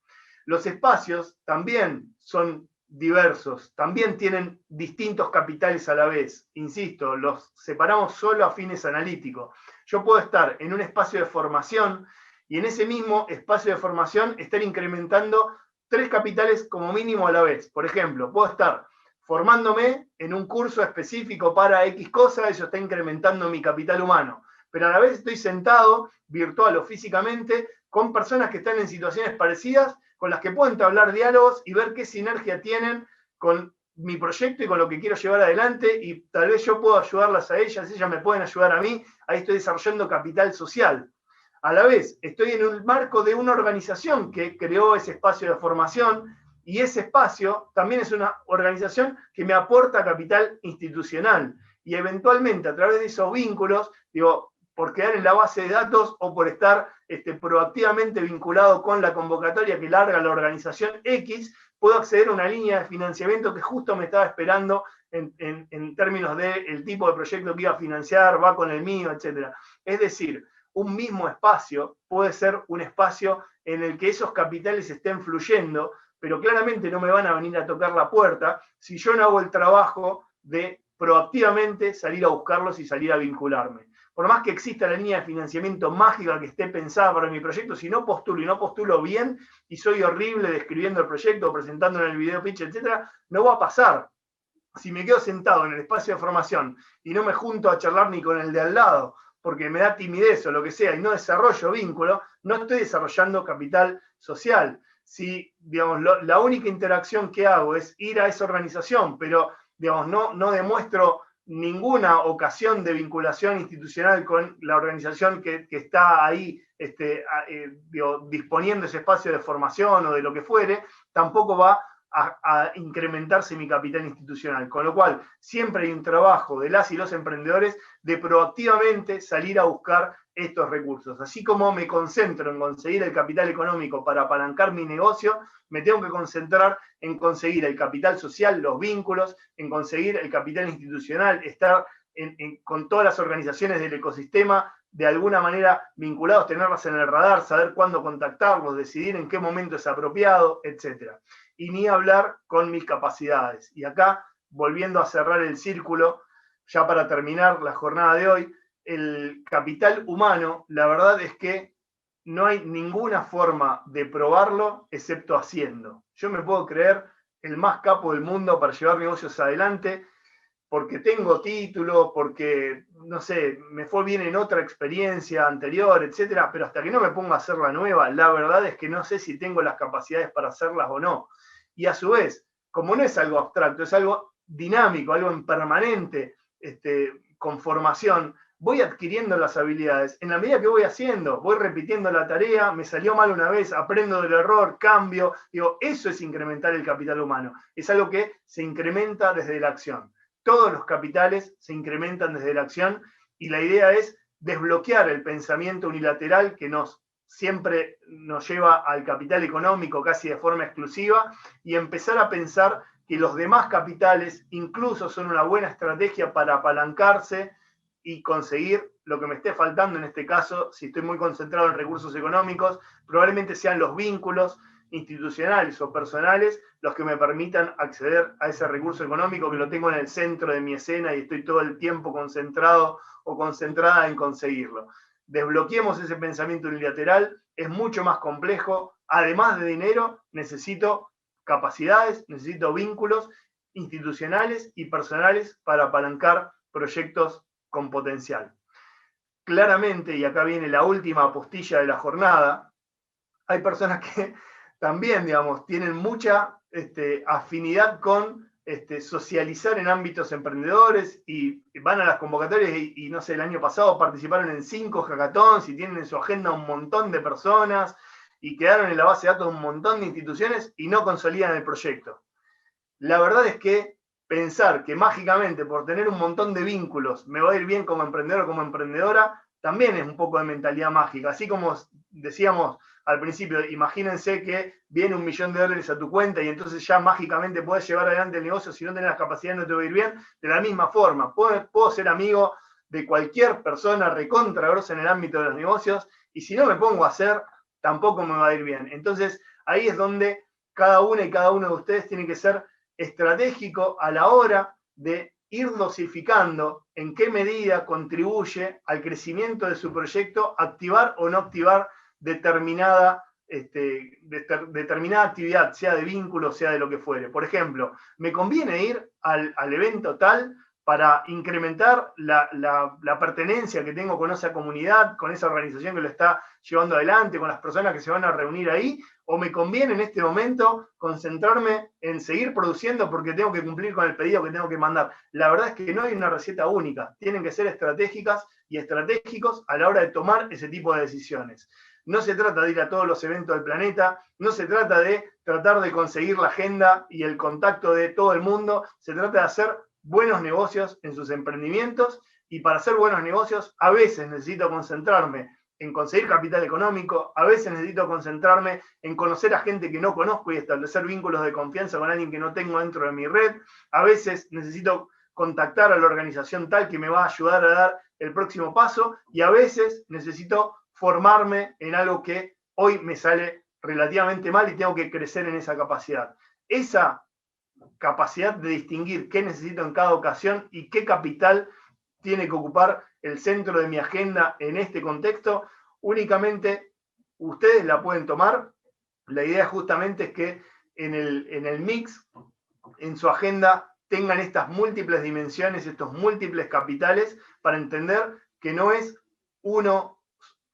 Los espacios también son diversos, también tienen distintos capitales a la vez. Insisto, los separamos solo a fines analíticos. Yo puedo estar en un espacio de formación y en ese mismo espacio de formación estar incrementando 3 capitales como mínimo a la vez. Por ejemplo, puedo estar formándome en un curso específico para X cosa, eso está incrementando mi capital humano. Pero a la vez estoy sentado, virtual o físicamente, con personas que están en situaciones parecidas, con las que puedo entablar diálogos y ver qué sinergia tienen con mi proyecto y con lo que quiero llevar adelante, y tal vez yo puedo ayudarlas a ellas me pueden ayudar a mí, ahí estoy desarrollando capital social. A la vez, estoy en un marco de una organización que creó ese espacio de formación, y ese espacio también es una organización que me aporta capital institucional. Y eventualmente, a través de esos vínculos, digo, por quedar en la base de datos o por estar proactivamente vinculado con la convocatoria que larga la organización X, puedo acceder a una línea de financiamiento que justo me estaba esperando en términos del tipo de proyecto que iba a financiar, va con el mío, etc. Es decir, un mismo espacio puede ser un espacio en el que esos capitales estén fluyendo, pero claramente no me van a venir a tocar la puerta si yo no hago el trabajo de proactivamente salir a buscarlos y salir a vincularme. Por más que exista la línea de financiamiento mágica que esté pensada para mi proyecto, si no postulo y no postulo bien y soy horrible describiendo el proyecto, presentándolo en el video pitch, etc., no va a pasar. Si me quedo sentado en el espacio de formación y no me junto a charlar ni con el de al lado, porque me da timidez o lo que sea, y no desarrollo vínculo, no estoy desarrollando capital social. Si, digamos, la única interacción que hago es ir a esa organización, pero, digamos, no demuestro ninguna ocasión de vinculación institucional con la organización que está ahí disponiendo ese espacio de formación o de lo que fuere, tampoco va a incrementarse mi capital institucional. Con lo cual, siempre hay un trabajo de las y los emprendedores de proactivamente salir a buscar estos recursos. Así como me concentro en conseguir el capital económico para apalancar mi negocio, me tengo que concentrar en conseguir el capital social, los vínculos, en conseguir el capital institucional, estar con todas las organizaciones del ecosistema de alguna manera vinculados, tenerlas en el radar, saber cuándo contactarlos, decidir en qué momento es apropiado, etc. Y ni hablar con mis capacidades. Y acá, volviendo a cerrar el círculo, ya para terminar la jornada de hoy, el capital humano, la verdad es que no hay ninguna forma de probarlo excepto haciendo. Yo me puedo creer el más capo del mundo para llevar negocios adelante, porque tengo título, porque, no sé, me fue bien en otra experiencia anterior, etcétera, pero hasta que no me ponga a hacer la nueva, la verdad es que no sé si tengo las capacidades para hacerlas o no. Y a su vez, como no es algo abstracto, es algo dinámico, algo en permanente, con formación, voy adquiriendo las habilidades. En la medida que voy haciendo, voy repitiendo la tarea, me salió mal una vez, aprendo del error, cambio. Digo, eso es incrementar el capital humano. Es algo que se incrementa desde la acción. Todos los capitales se incrementan desde la acción y la idea es desbloquear el pensamiento unilateral que siempre nos lleva al capital económico casi de forma exclusiva y empezar a pensar que los demás capitales incluso son una buena estrategia para apalancarse y conseguir lo que me esté faltando en este caso. Si estoy muy concentrado en recursos económicos, probablemente sean los vínculos, institucionales o personales los que me permitan acceder a ese recurso económico que lo tengo en el centro de mi escena y estoy todo el tiempo concentrado o concentrada en conseguirlo. Desbloqueemos ese pensamiento unilateral, es mucho más complejo. Además de dinero, necesito capacidades, necesito vínculos institucionales y personales para apalancar proyectos con potencial. Claramente, y acá viene la última apostilla de la jornada, hay personas que también, digamos, tienen mucha afinidad con socializar en ámbitos emprendedores y van a las convocatorias y no sé, el año pasado participaron en 5 hackathons y tienen en su agenda un montón de personas y quedaron en la base de datos un montón de instituciones y no consolidan el proyecto. La verdad es que pensar que mágicamente por tener un montón de vínculos me va a ir bien como emprendedor o como emprendedora, también es un poco de mentalidad mágica. Así como decíamos al principio, imagínense que viene $1 millón a tu cuenta y entonces ya mágicamente puedes llevar adelante el negocio, si no tenés las capacidades no te va a ir bien. De la misma forma, puedo ser amigo de cualquier persona recontra grosa en el ámbito de los negocios y si no me pongo a hacer, tampoco me va a ir bien. Entonces, ahí es donde cada una y cada uno de ustedes tiene que ser estratégico a la hora de ir dosificando en qué medida contribuye al crecimiento de su proyecto activar o no activar determinada actividad, sea de vínculo, sea de lo que fuere. Por ejemplo, ¿me conviene ir al evento tal para incrementar la pertenencia que tengo con esa comunidad, con esa organización que lo está llevando adelante, con las personas que se van a reunir ahí? ¿O me conviene en este momento concentrarme en seguir produciendo porque tengo que cumplir con el pedido que tengo que mandar? La verdad es que no hay una receta única. Tienen que ser estratégicas y estratégicos a la hora de tomar ese tipo de decisiones. No se trata de ir a todos los eventos del planeta, no se trata de tratar de conseguir la agenda y el contacto de todo el mundo, se trata de hacer buenos negocios en sus emprendimientos y para hacer buenos negocios a veces necesito concentrarme en conseguir capital económico, a veces necesito concentrarme en conocer a gente que no conozco y establecer vínculos de confianza con alguien que no tengo dentro de mi red, a veces necesito contactar a la organización tal que me va a ayudar a dar el próximo paso y a veces necesito formarme en algo que hoy me sale relativamente mal y tengo que crecer en esa capacidad. Esa capacidad de distinguir qué necesito en cada ocasión y qué capital tiene que ocupar el centro de mi agenda en este contexto, únicamente ustedes la pueden tomar. La idea justamente es que en el mix, en su agenda, tengan estas múltiples dimensiones, estos múltiples capitales, para entender que no es uno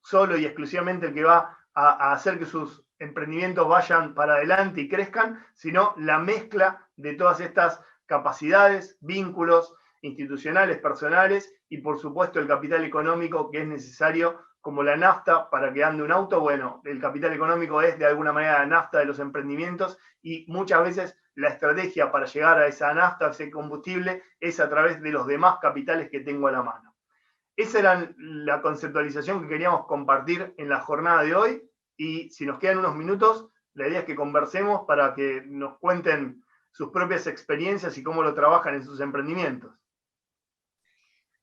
solo y exclusivamente el que va a hacer que sus emprendimientos vayan para adelante y crezcan, sino la mezcla de todas estas capacidades, vínculos institucionales, personales y por supuesto el capital económico que es necesario como la nafta para que ande un auto. Bueno, el capital económico es de alguna manera la nafta de los emprendimientos y muchas veces la estrategia para llegar a esa nafta, a ese combustible, es a través de los demás capitales que tengo a la mano. Esa era la conceptualización que queríamos compartir en la jornada de hoy y si nos quedan unos minutos, la idea es que conversemos para que nos cuenten sus propias experiencias y cómo lo trabajan en sus emprendimientos.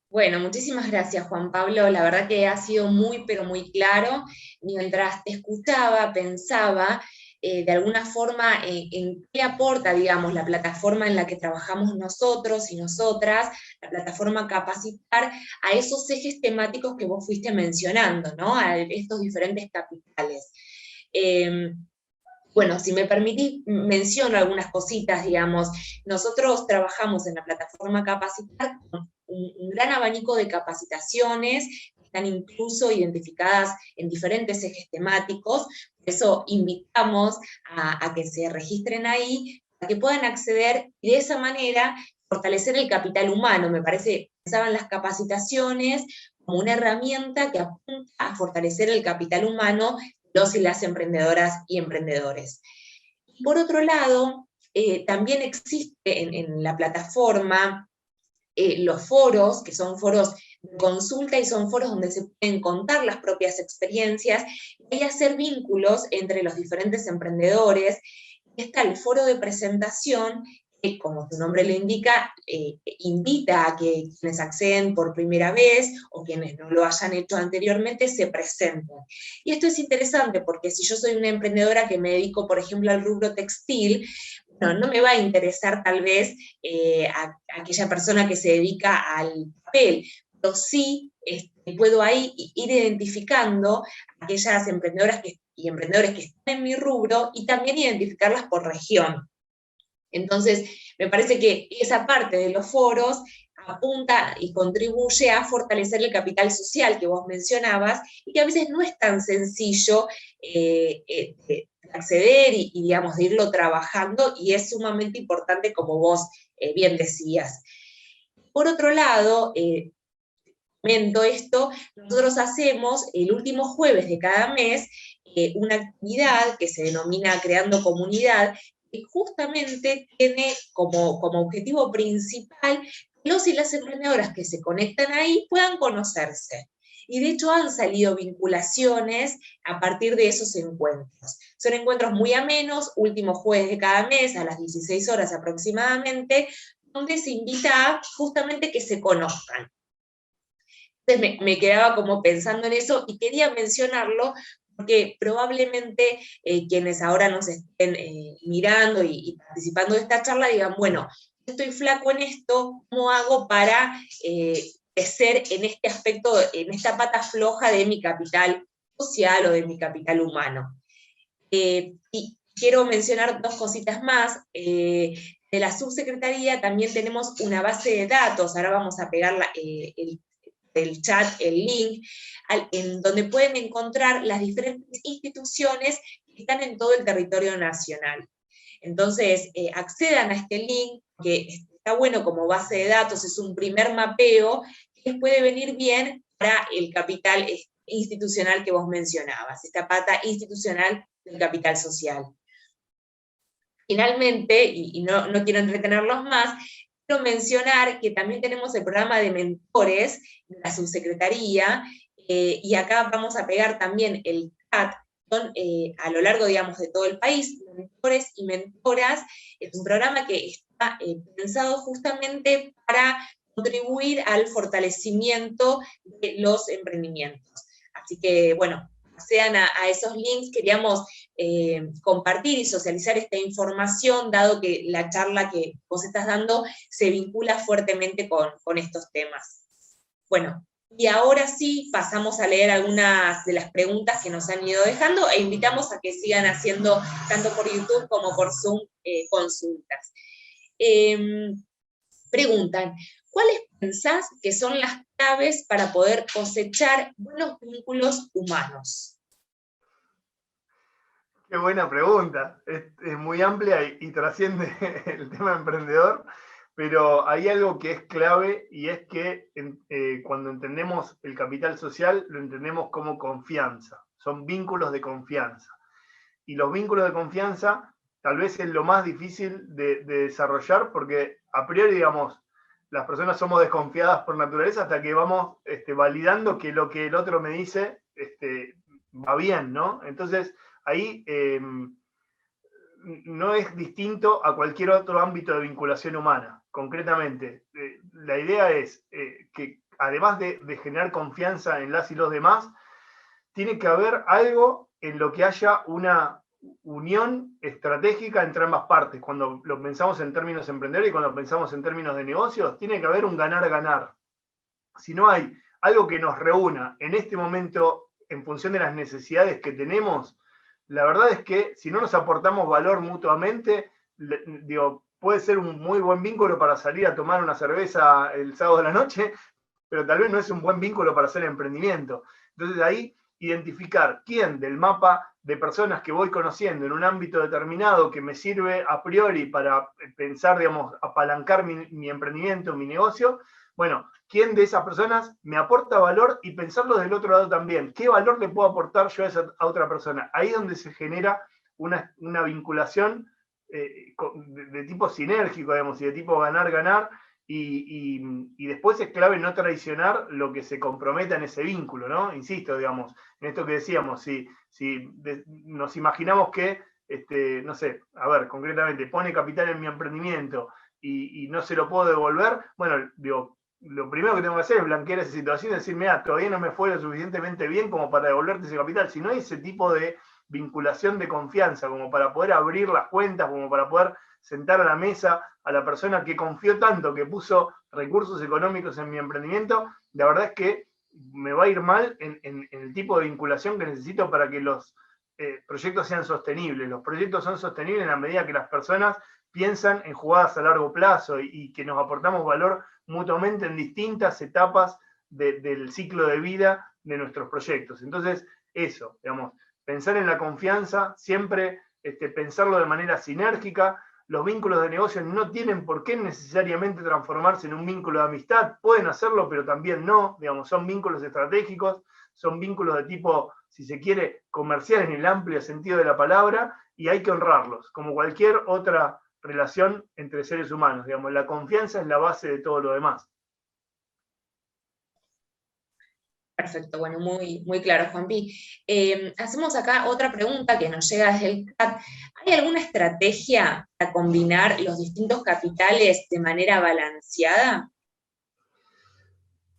Bueno, muchísimas gracias, Juan Pablo. La verdad que ha sido muy, pero muy claro. Mientras te escuchaba, pensaba de alguna forma en qué aporta, digamos, la plataforma en la que trabajamos nosotros y nosotras, la plataforma Capacitar, a esos ejes temáticos que vos fuiste mencionando, ¿no? A estos diferentes capitales. Bueno, si me permitís, menciono algunas cositas, digamos. Nosotros trabajamos en la plataforma Capacitar con un gran abanico de capacitaciones que están incluso identificadas en diferentes ejes temáticos. Por eso invitamos a que se registren ahí, para que puedan acceder y de esa manera fortalecer el capital humano. Me parece, pensaban las capacitaciones como una herramienta que apunta a fortalecer el capital humano los y las emprendedoras y emprendedores. Por otro lado, también existe en la plataforma los foros, que son foros de consulta y son foros donde se pueden contar las propias experiencias y hacer vínculos entre los diferentes emprendedores. Está el foro de presentación, que, como su nombre lo indica, invita a que quienes acceden por primera vez o quienes no lo hayan hecho anteriormente se presenten. Y esto es interesante porque si yo soy una emprendedora que me dedico, por ejemplo, al rubro textil, no me va a interesar tal vez a aquella persona que se dedica al papel, pero sí puedo ahí ir identificando a aquellas emprendedoras y emprendedores que están en mi rubro y también identificarlas por región. Entonces, me parece que esa parte de los foros apunta y contribuye a fortalecer el capital social que vos mencionabas y que a veces no es tan sencillo acceder y, digamos, de irlo trabajando, y es sumamente importante, como vos bien decías. Por otro lado, comento esto, nosotros hacemos el último jueves de cada mes una actividad que se denomina Creando Comunidad, que justamente tiene como objetivo principal que los y las emprendedoras que se conectan ahí puedan conocerse. Y de hecho han salido vinculaciones a partir de esos encuentros. Son encuentros muy amenos, último jueves de cada mes, a las 16 horas aproximadamente, donde se invita a justamente que se conozcan. Entonces me quedaba como pensando en eso y quería mencionarlo porque probablemente quienes ahora nos estén mirando y participando de esta charla digan, bueno, estoy flaco en esto, ¿cómo hago para crecer en este aspecto, en esta pata floja de mi capital social o de mi capital humano? Y quiero mencionar dos cositas más. De la subsecretaría también tenemos una base de datos, ahora vamos a pegar el chat, el link, en donde pueden encontrar las diferentes instituciones que están en todo el territorio nacional. Entonces, accedan a este link, que está bueno como base de datos, es un primer mapeo, que les puede venir bien para el capital institucional que vos mencionabas, esta pata institucional del capital social. Finalmente, y no quiero entretenerlos más, quiero mencionar que también tenemos el programa de mentores de la subsecretaría, y acá vamos a pegar también el chat, son a lo largo, digamos, de todo el país, mentores y mentoras. Es un programa que está pensado justamente para contribuir al fortalecimiento de los emprendimientos. Así que, bueno, accedan a esos links. Queríamos compartir y socializar esta información, dado que la charla que vos estás dando se vincula fuertemente con estos temas. Bueno, y ahora sí pasamos a leer algunas de las preguntas que nos han ido dejando e invitamos a que sigan haciendo, tanto por YouTube como por Zoom, consultas. Preguntan, ¿cuáles pensás que son las claves para poder cosechar buenos vínculos humanos? Qué buena pregunta. Es muy amplia y trasciende el tema emprendedor, pero hay algo que es clave y es que cuando entendemos el capital social, lo entendemos como confianza. Son vínculos de confianza. Y los vínculos de confianza tal vez es lo más difícil de desarrollar porque a priori, digamos, las personas somos desconfiadas por naturaleza hasta que vamos validando que lo que el otro me dice va bien, ¿no? Entonces, ahí no es distinto a cualquier otro ámbito de vinculación humana, concretamente. La idea es que además de generar confianza en las y los demás, tiene que haber algo en lo que haya una unión estratégica entre ambas partes. Cuando lo pensamos en términos emprendedores y cuando pensamos en términos de negocios, tiene que haber un ganar-ganar. Si no hay algo que nos reúna en este momento en función de las necesidades que tenemos, la verdad es que si no nos aportamos valor mutuamente, digo, puede ser un muy buen vínculo para salir a tomar una cerveza el sábado de la noche, pero tal vez no es un buen vínculo para hacer emprendimiento. Entonces ahí identificar quién del mapa de personas que voy conociendo en un ámbito determinado que me sirve a priori para pensar, digamos, apalancar mi emprendimiento, mi negocio, bueno, quién de esas personas me aporta valor y pensarlo del otro lado también. ¿Qué valor le puedo aportar yo a otra persona? Ahí es donde se genera una vinculación de tipo sinérgico, digamos, y de tipo ganar-ganar, y después es clave no traicionar lo que se comprometa en ese vínculo, ¿no? Insisto, digamos, en esto que decíamos, si nos imaginamos que no sé, a ver, concretamente, pone capital en mi emprendimiento y no se lo puedo devolver, bueno, digo, lo primero que tengo que hacer es blanquear esa situación y decir, mira, todavía no me fue lo suficientemente bien como para devolverte ese capital. Si no hay ese tipo de vinculación de confianza, como para poder abrir las cuentas, como para poder sentar a la mesa a la persona que confió tanto, que puso recursos económicos en mi emprendimiento, la verdad es que me va a ir mal en el tipo de vinculación que necesito para que los proyectos sean sostenibles. Los proyectos son sostenibles en la medida que las personas piensan en jugadas a largo plazo y que nos aportamos valor mutuamente en distintas etapas del ciclo de vida de nuestros proyectos. Entonces, eso, digamos, pensar en la confianza, siempre pensarlo de manera sinérgica. Los vínculos de negocio no tienen por qué necesariamente transformarse en un vínculo de amistad, pueden hacerlo, pero también no, digamos, son vínculos estratégicos, son vínculos de tipo, si se quiere, comercial en el amplio sentido de la palabra, y hay que honrarlos, como cualquier otra relación entre seres humanos. Digamos, la confianza es la base de todo lo demás. Perfecto, bueno, muy claro, Juanpi. Hacemos acá otra pregunta que nos llega desde el chat. ¿Hay alguna estrategia para combinar los distintos capitales de manera balanceada?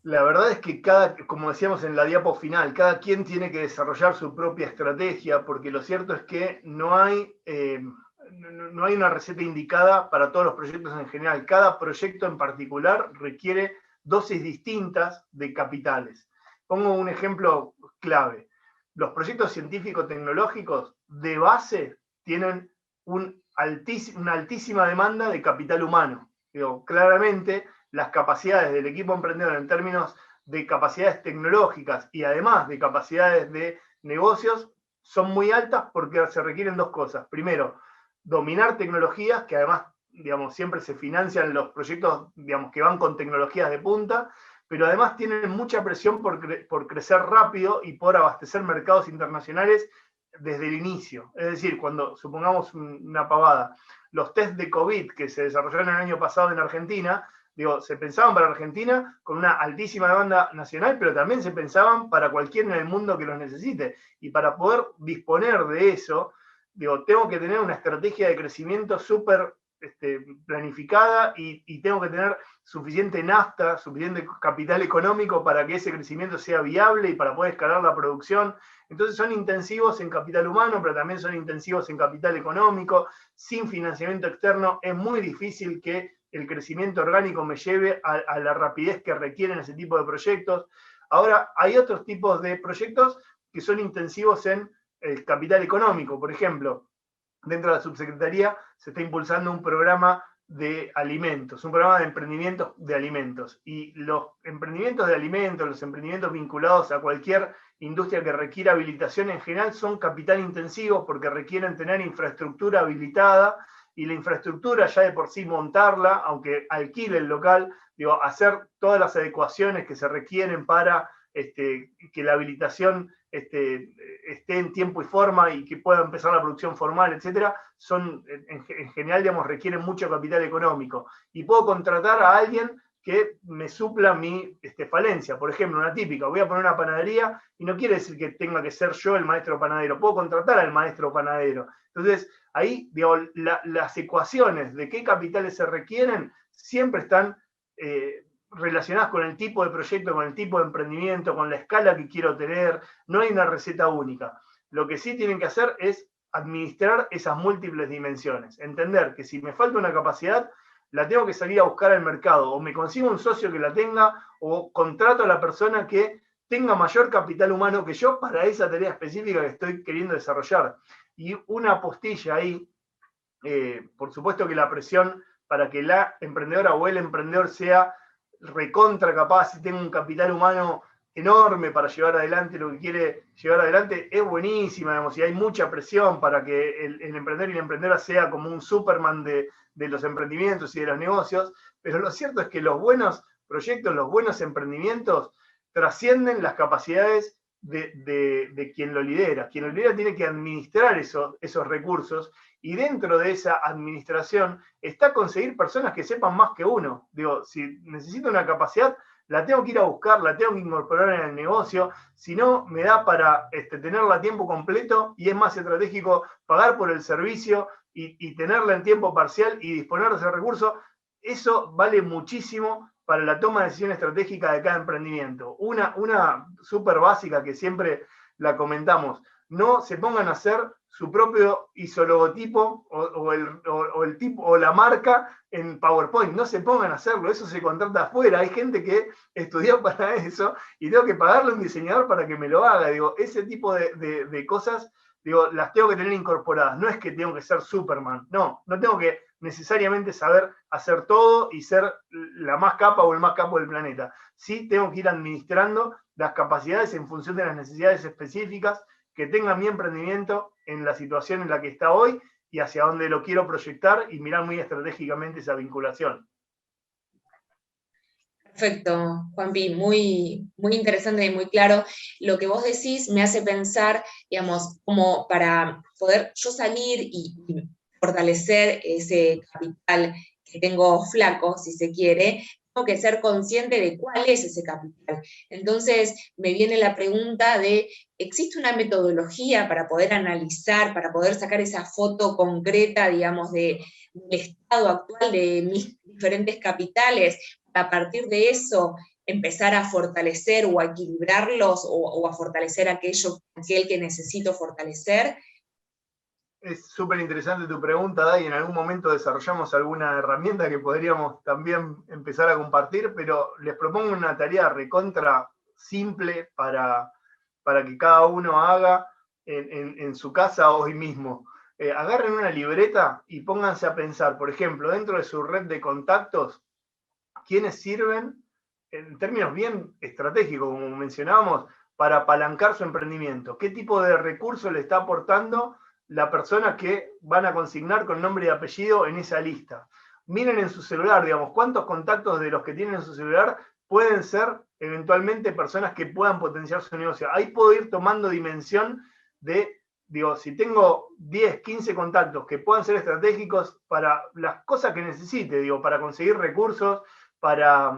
La verdad es que como decíamos en la diapo final, cada quien tiene que desarrollar su propia estrategia, porque lo cierto es que no hay una receta indicada para todos los proyectos en general. Cada proyecto en particular requiere dosis distintas de capitales. Pongo un ejemplo clave. Los proyectos científico-tecnológicos de base tienen una altísima demanda de capital humano. Digo, claramente, las capacidades del equipo emprendedor en términos de capacidades tecnológicas y además de capacidades de negocios son muy altas porque se requieren dos cosas. Primero, dominar tecnologías, que además, digamos, siempre se financian los proyectos, digamos, que van con tecnologías de punta, pero además tienen mucha presión por crecer rápido y por abastecer mercados internacionales desde el inicio. Es decir, cuando, supongamos una pavada, los test de COVID que se desarrollaron el año pasado en Argentina, digo, se pensaban para Argentina con una altísima demanda nacional, pero también se pensaban para cualquiera en el mundo que los necesite. Y para poder disponer de eso, digo, tengo que tener una estrategia de crecimiento súper planificada y tengo que tener suficiente nafta, suficiente capital económico para que ese crecimiento sea viable y para poder escalar la producción. Entonces son intensivos en capital humano, pero también son intensivos en capital económico. Sin financiamiento externo es muy difícil que el crecimiento orgánico me lleve a la rapidez que requieren ese tipo de proyectos. Ahora, hay otros tipos de proyectos que son intensivos en el capital económico. Por ejemplo, dentro de la subsecretaría se está impulsando un programa de alimentos, un programa de emprendimientos de alimentos. Y los emprendimientos de alimentos, los emprendimientos vinculados a cualquier industria que requiera habilitación en general son capital intensivos porque requieren tener infraestructura habilitada y la infraestructura ya de por sí montarla, aunque alquile el local, digo, hacer todas las adecuaciones que se requieren para que la habilitación esté en tiempo y forma y que pueda empezar la producción formal, etcétera, son en general, digamos, requieren mucho capital económico. Y puedo contratar a alguien que me supla mi falencia. Por ejemplo, una típica, voy a poner una panadería y no quiere decir que tenga que ser yo el maestro panadero, puedo contratar al maestro panadero. Entonces, ahí, digo, las ecuaciones de qué capitales se requieren siempre están relacionadas con el tipo de proyecto, con el tipo de emprendimiento, con la escala que quiero tener. No hay una receta única. Lo que sí tienen que hacer es administrar esas múltiples dimensiones. Entender que si me falta una capacidad, la tengo que salir a buscar al mercado. O me consigo un socio que la tenga, o contrato a la persona que tenga mayor capital humano que yo para esa tarea específica que estoy queriendo desarrollar. Y una apostilla ahí, por supuesto que la presión para que la emprendedora o el emprendedor sea recontra capaz y tenga un capital humano enorme para llevar adelante lo que quiere llevar adelante, es buenísima, digamos, y hay mucha presión para que el emprendedor y la emprendedora sea como un Superman de los emprendimientos y de los negocios, pero lo cierto es que los buenos proyectos, los buenos emprendimientos trascienden las capacidades de quien lo lidera. Quien lo lidera tiene que administrar esos recursos y dentro de esa administración está conseguir personas que sepan más que uno. Digo, si necesito una capacidad, la tengo que ir a buscar, la tengo que incorporar en el negocio, si no me da para tenerla a tiempo completo y es más estratégico pagar por el servicio y tenerla en tiempo parcial y disponer de ese recurso. Eso vale muchísimo para la toma de decisión estratégica de cada emprendimiento. Una súper básica que siempre la comentamos: no se pongan a hacer su propio isologotipo o el tipo o la marca en PowerPoint. No se pongan a hacerlo, eso se contrata afuera. Hay gente que estudió para eso y tengo que pagarle a un diseñador para que me lo haga. Digo, ese tipo de cosas, digo, las tengo que tener incorporadas. No es que tengo que ser Superman, no tengo que necesariamente saber hacer todo y ser la más capa o el más capo del planeta. Sí tengo que ir administrando las capacidades en función de las necesidades específicas que tenga mi emprendimiento en la situación en la que está hoy y hacia dónde lo quiero proyectar y mirar muy estratégicamente esa vinculación. Perfecto, Juanpi, muy, muy interesante y muy claro. Lo que vos decís me hace pensar, digamos, como para poder yo salir y fortalecer ese capital que tengo flaco, si se quiere, tengo que ser consciente de cuál es ese capital. Entonces me viene la pregunta de, ¿existe una metodología para poder analizar, para poder sacar esa foto concreta, digamos, del estado actual de mis diferentes capitales? A partir de eso, empezar a fortalecer o a equilibrarlos o a fortalecer aquel que necesito fortalecer. Es súper interesante tu pregunta, Dai. En algún momento desarrollamos alguna herramienta que podríamos también empezar a compartir, pero les propongo una tarea recontra simple para que cada uno haga en su casa hoy mismo. Agarren una libreta y pónganse a pensar, por ejemplo, dentro de su red de contactos, quiénes sirven, en términos bien estratégicos, como mencionábamos, para apalancar su emprendimiento. ¿Qué tipo de recursos le está aportando la persona que van a consignar con nombre y apellido en esa lista? Miren en su celular, digamos, cuántos contactos de los que tienen en su celular pueden ser eventualmente personas que puedan potenciar su negocio. Ahí puedo ir tomando dimensión de, digo, si tengo 10, 15 contactos que puedan ser estratégicos para las cosas que necesite, digo, para conseguir recursos, para,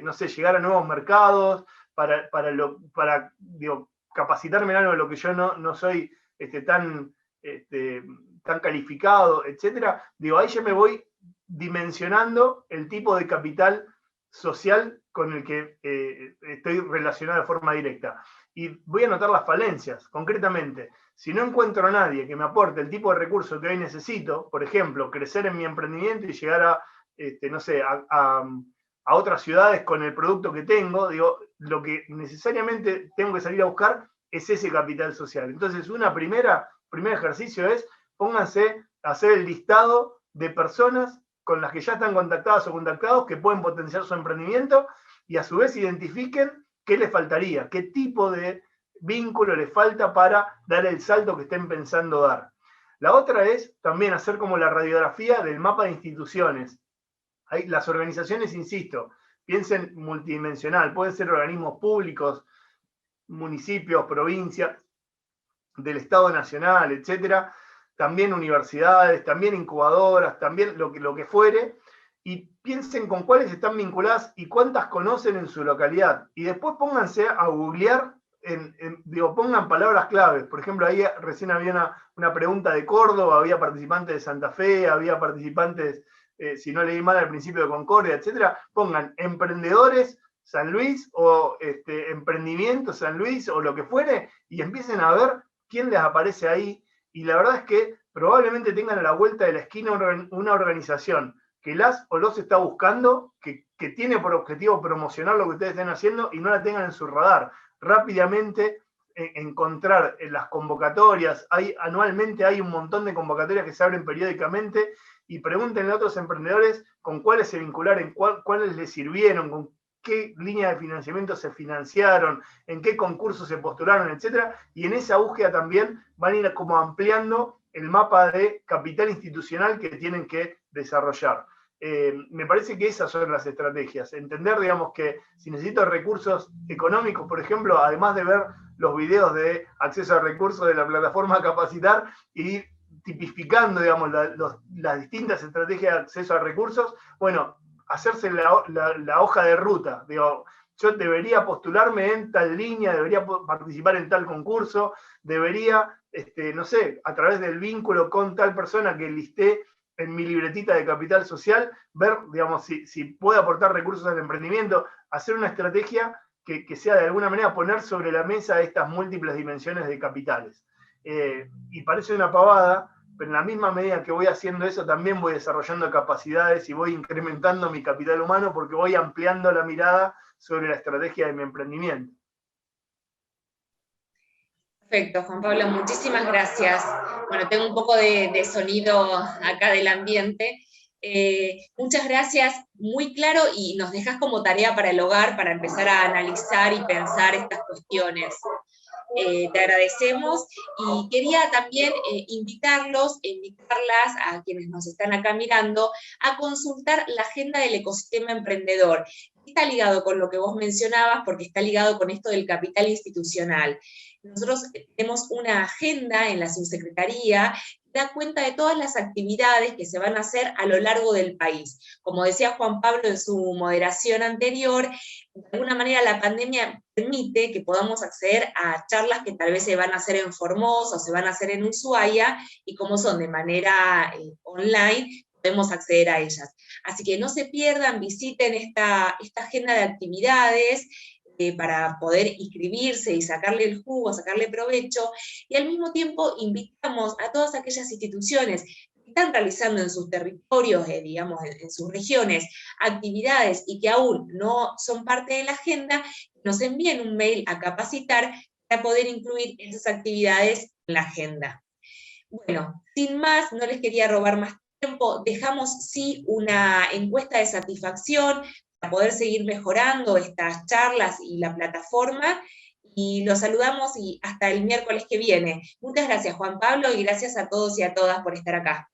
no sé, llegar a nuevos mercados, para digo, capacitarme en algo de lo que yo no soy tan calificado, etcétera. Digo, ahí ya me voy dimensionando el tipo de capital social con el que estoy relacionado de forma directa. Y voy a anotar las falencias, concretamente. Si no encuentro a nadie que me aporte el tipo de recurso que hoy necesito, por ejemplo, crecer en mi emprendimiento y llegar a, no sé, a otras ciudades con el producto que tengo, digo, lo que necesariamente tengo que salir a buscar es ese capital social. Entonces, primer ejercicio es, pónganse a hacer el listado de personas con las que ya están contactadas o contactados que pueden potenciar su emprendimiento y a su vez identifiquen qué les faltaría, qué tipo de vínculo les falta para dar el salto que estén pensando dar. La otra es también hacer como la radiografía del mapa de instituciones. Las organizaciones, insisto, piensen multidimensional, pueden ser organismos públicos, municipios, provincias, del Estado Nacional, etcétera, también universidades, también incubadoras, también lo que fuere, y piensen con cuáles están vinculadas y cuántas conocen en su localidad. Y después pónganse a googlear, pongan palabras claves. Por ejemplo, ahí recién había una pregunta de Córdoba, había participantes de Santa Fe, había participantes, si no leí mal al principio, de Concordia, etcétera. Pongan emprendedores San Luis o emprendimiento San Luis o lo que fuere y empiecen a ver quién les aparece ahí. Y la verdad es que probablemente tengan a la vuelta de la esquina una organización que las o los está buscando, que tiene por objetivo promocionar lo que ustedes estén haciendo y no la tengan en su radar. Rápidamente encontrar en las convocatorias, anualmente hay un montón de convocatorias que se abren periódicamente, y pregúntenle a otros emprendedores con cuáles se vincularon, cuáles les sirvieron, con qué línea de financiamiento se financiaron, en qué concursos se postularon, etcétera, y en esa búsqueda también van a ir como ampliando el mapa de capital institucional que tienen que desarrollar. Me parece que esas son las estrategias. Entender, digamos, que si necesito recursos económicos, por ejemplo, además de ver los videos de acceso a recursos de la plataforma Capacitar y tipificando, digamos, las distintas estrategias de acceso a recursos, bueno, hacerse la hoja de ruta. Digo, yo debería postularme en tal línea, debería participar en tal concurso, debería, no sé, a través del vínculo con tal persona que listé en mi libretita de capital social, ver, digamos, si puede aportar recursos al emprendimiento, hacer una estrategia que sea de alguna manera poner sobre la mesa estas múltiples dimensiones de capitales. Y parece una pavada, pero en la misma medida que voy haciendo eso, también voy desarrollando capacidades y voy incrementando mi capital humano porque voy ampliando la mirada sobre la estrategia de mi emprendimiento. Perfecto, Juan Pablo, muchísimas gracias. Bueno, tengo un poco de sonido acá del ambiente. Muchas gracias, muy claro, y nos dejas como tarea para el hogar, para empezar a analizar y pensar estas cuestiones. Te agradecemos y quería también invitarlas a quienes nos están acá mirando a consultar la agenda del ecosistema emprendedor. Está ligado con lo que vos mencionabas porque está ligado con esto del capital institucional. Nosotros tenemos una agenda en la subsecretaría que da cuenta de todas las actividades que se van a hacer a lo largo del país. Como decía Juan Pablo en su moderación anterior, de alguna manera la pandemia permite que podamos acceder a charlas que tal vez se van a hacer en Formosa o se van a hacer en Ushuaia, y como son de manera online, podemos acceder a ellas. Así que no se pierdan, visiten esta agenda de actividades para poder inscribirse y sacarle el jugo, sacarle provecho, y al mismo tiempo invitamos a todas aquellas instituciones que están realizando en sus territorios, digamos, en sus regiones, actividades y que aún no son parte de la agenda, nos envíen un mail a capacitar para poder incluir esas actividades en la agenda. Bueno, sin más, no les quería robar más tiempo, dejamos sí una encuesta de satisfacción para poder seguir mejorando estas charlas y la plataforma, y los saludamos y hasta el miércoles que viene. Muchas gracias, Juan Pablo, y gracias a todos y a todas por estar acá.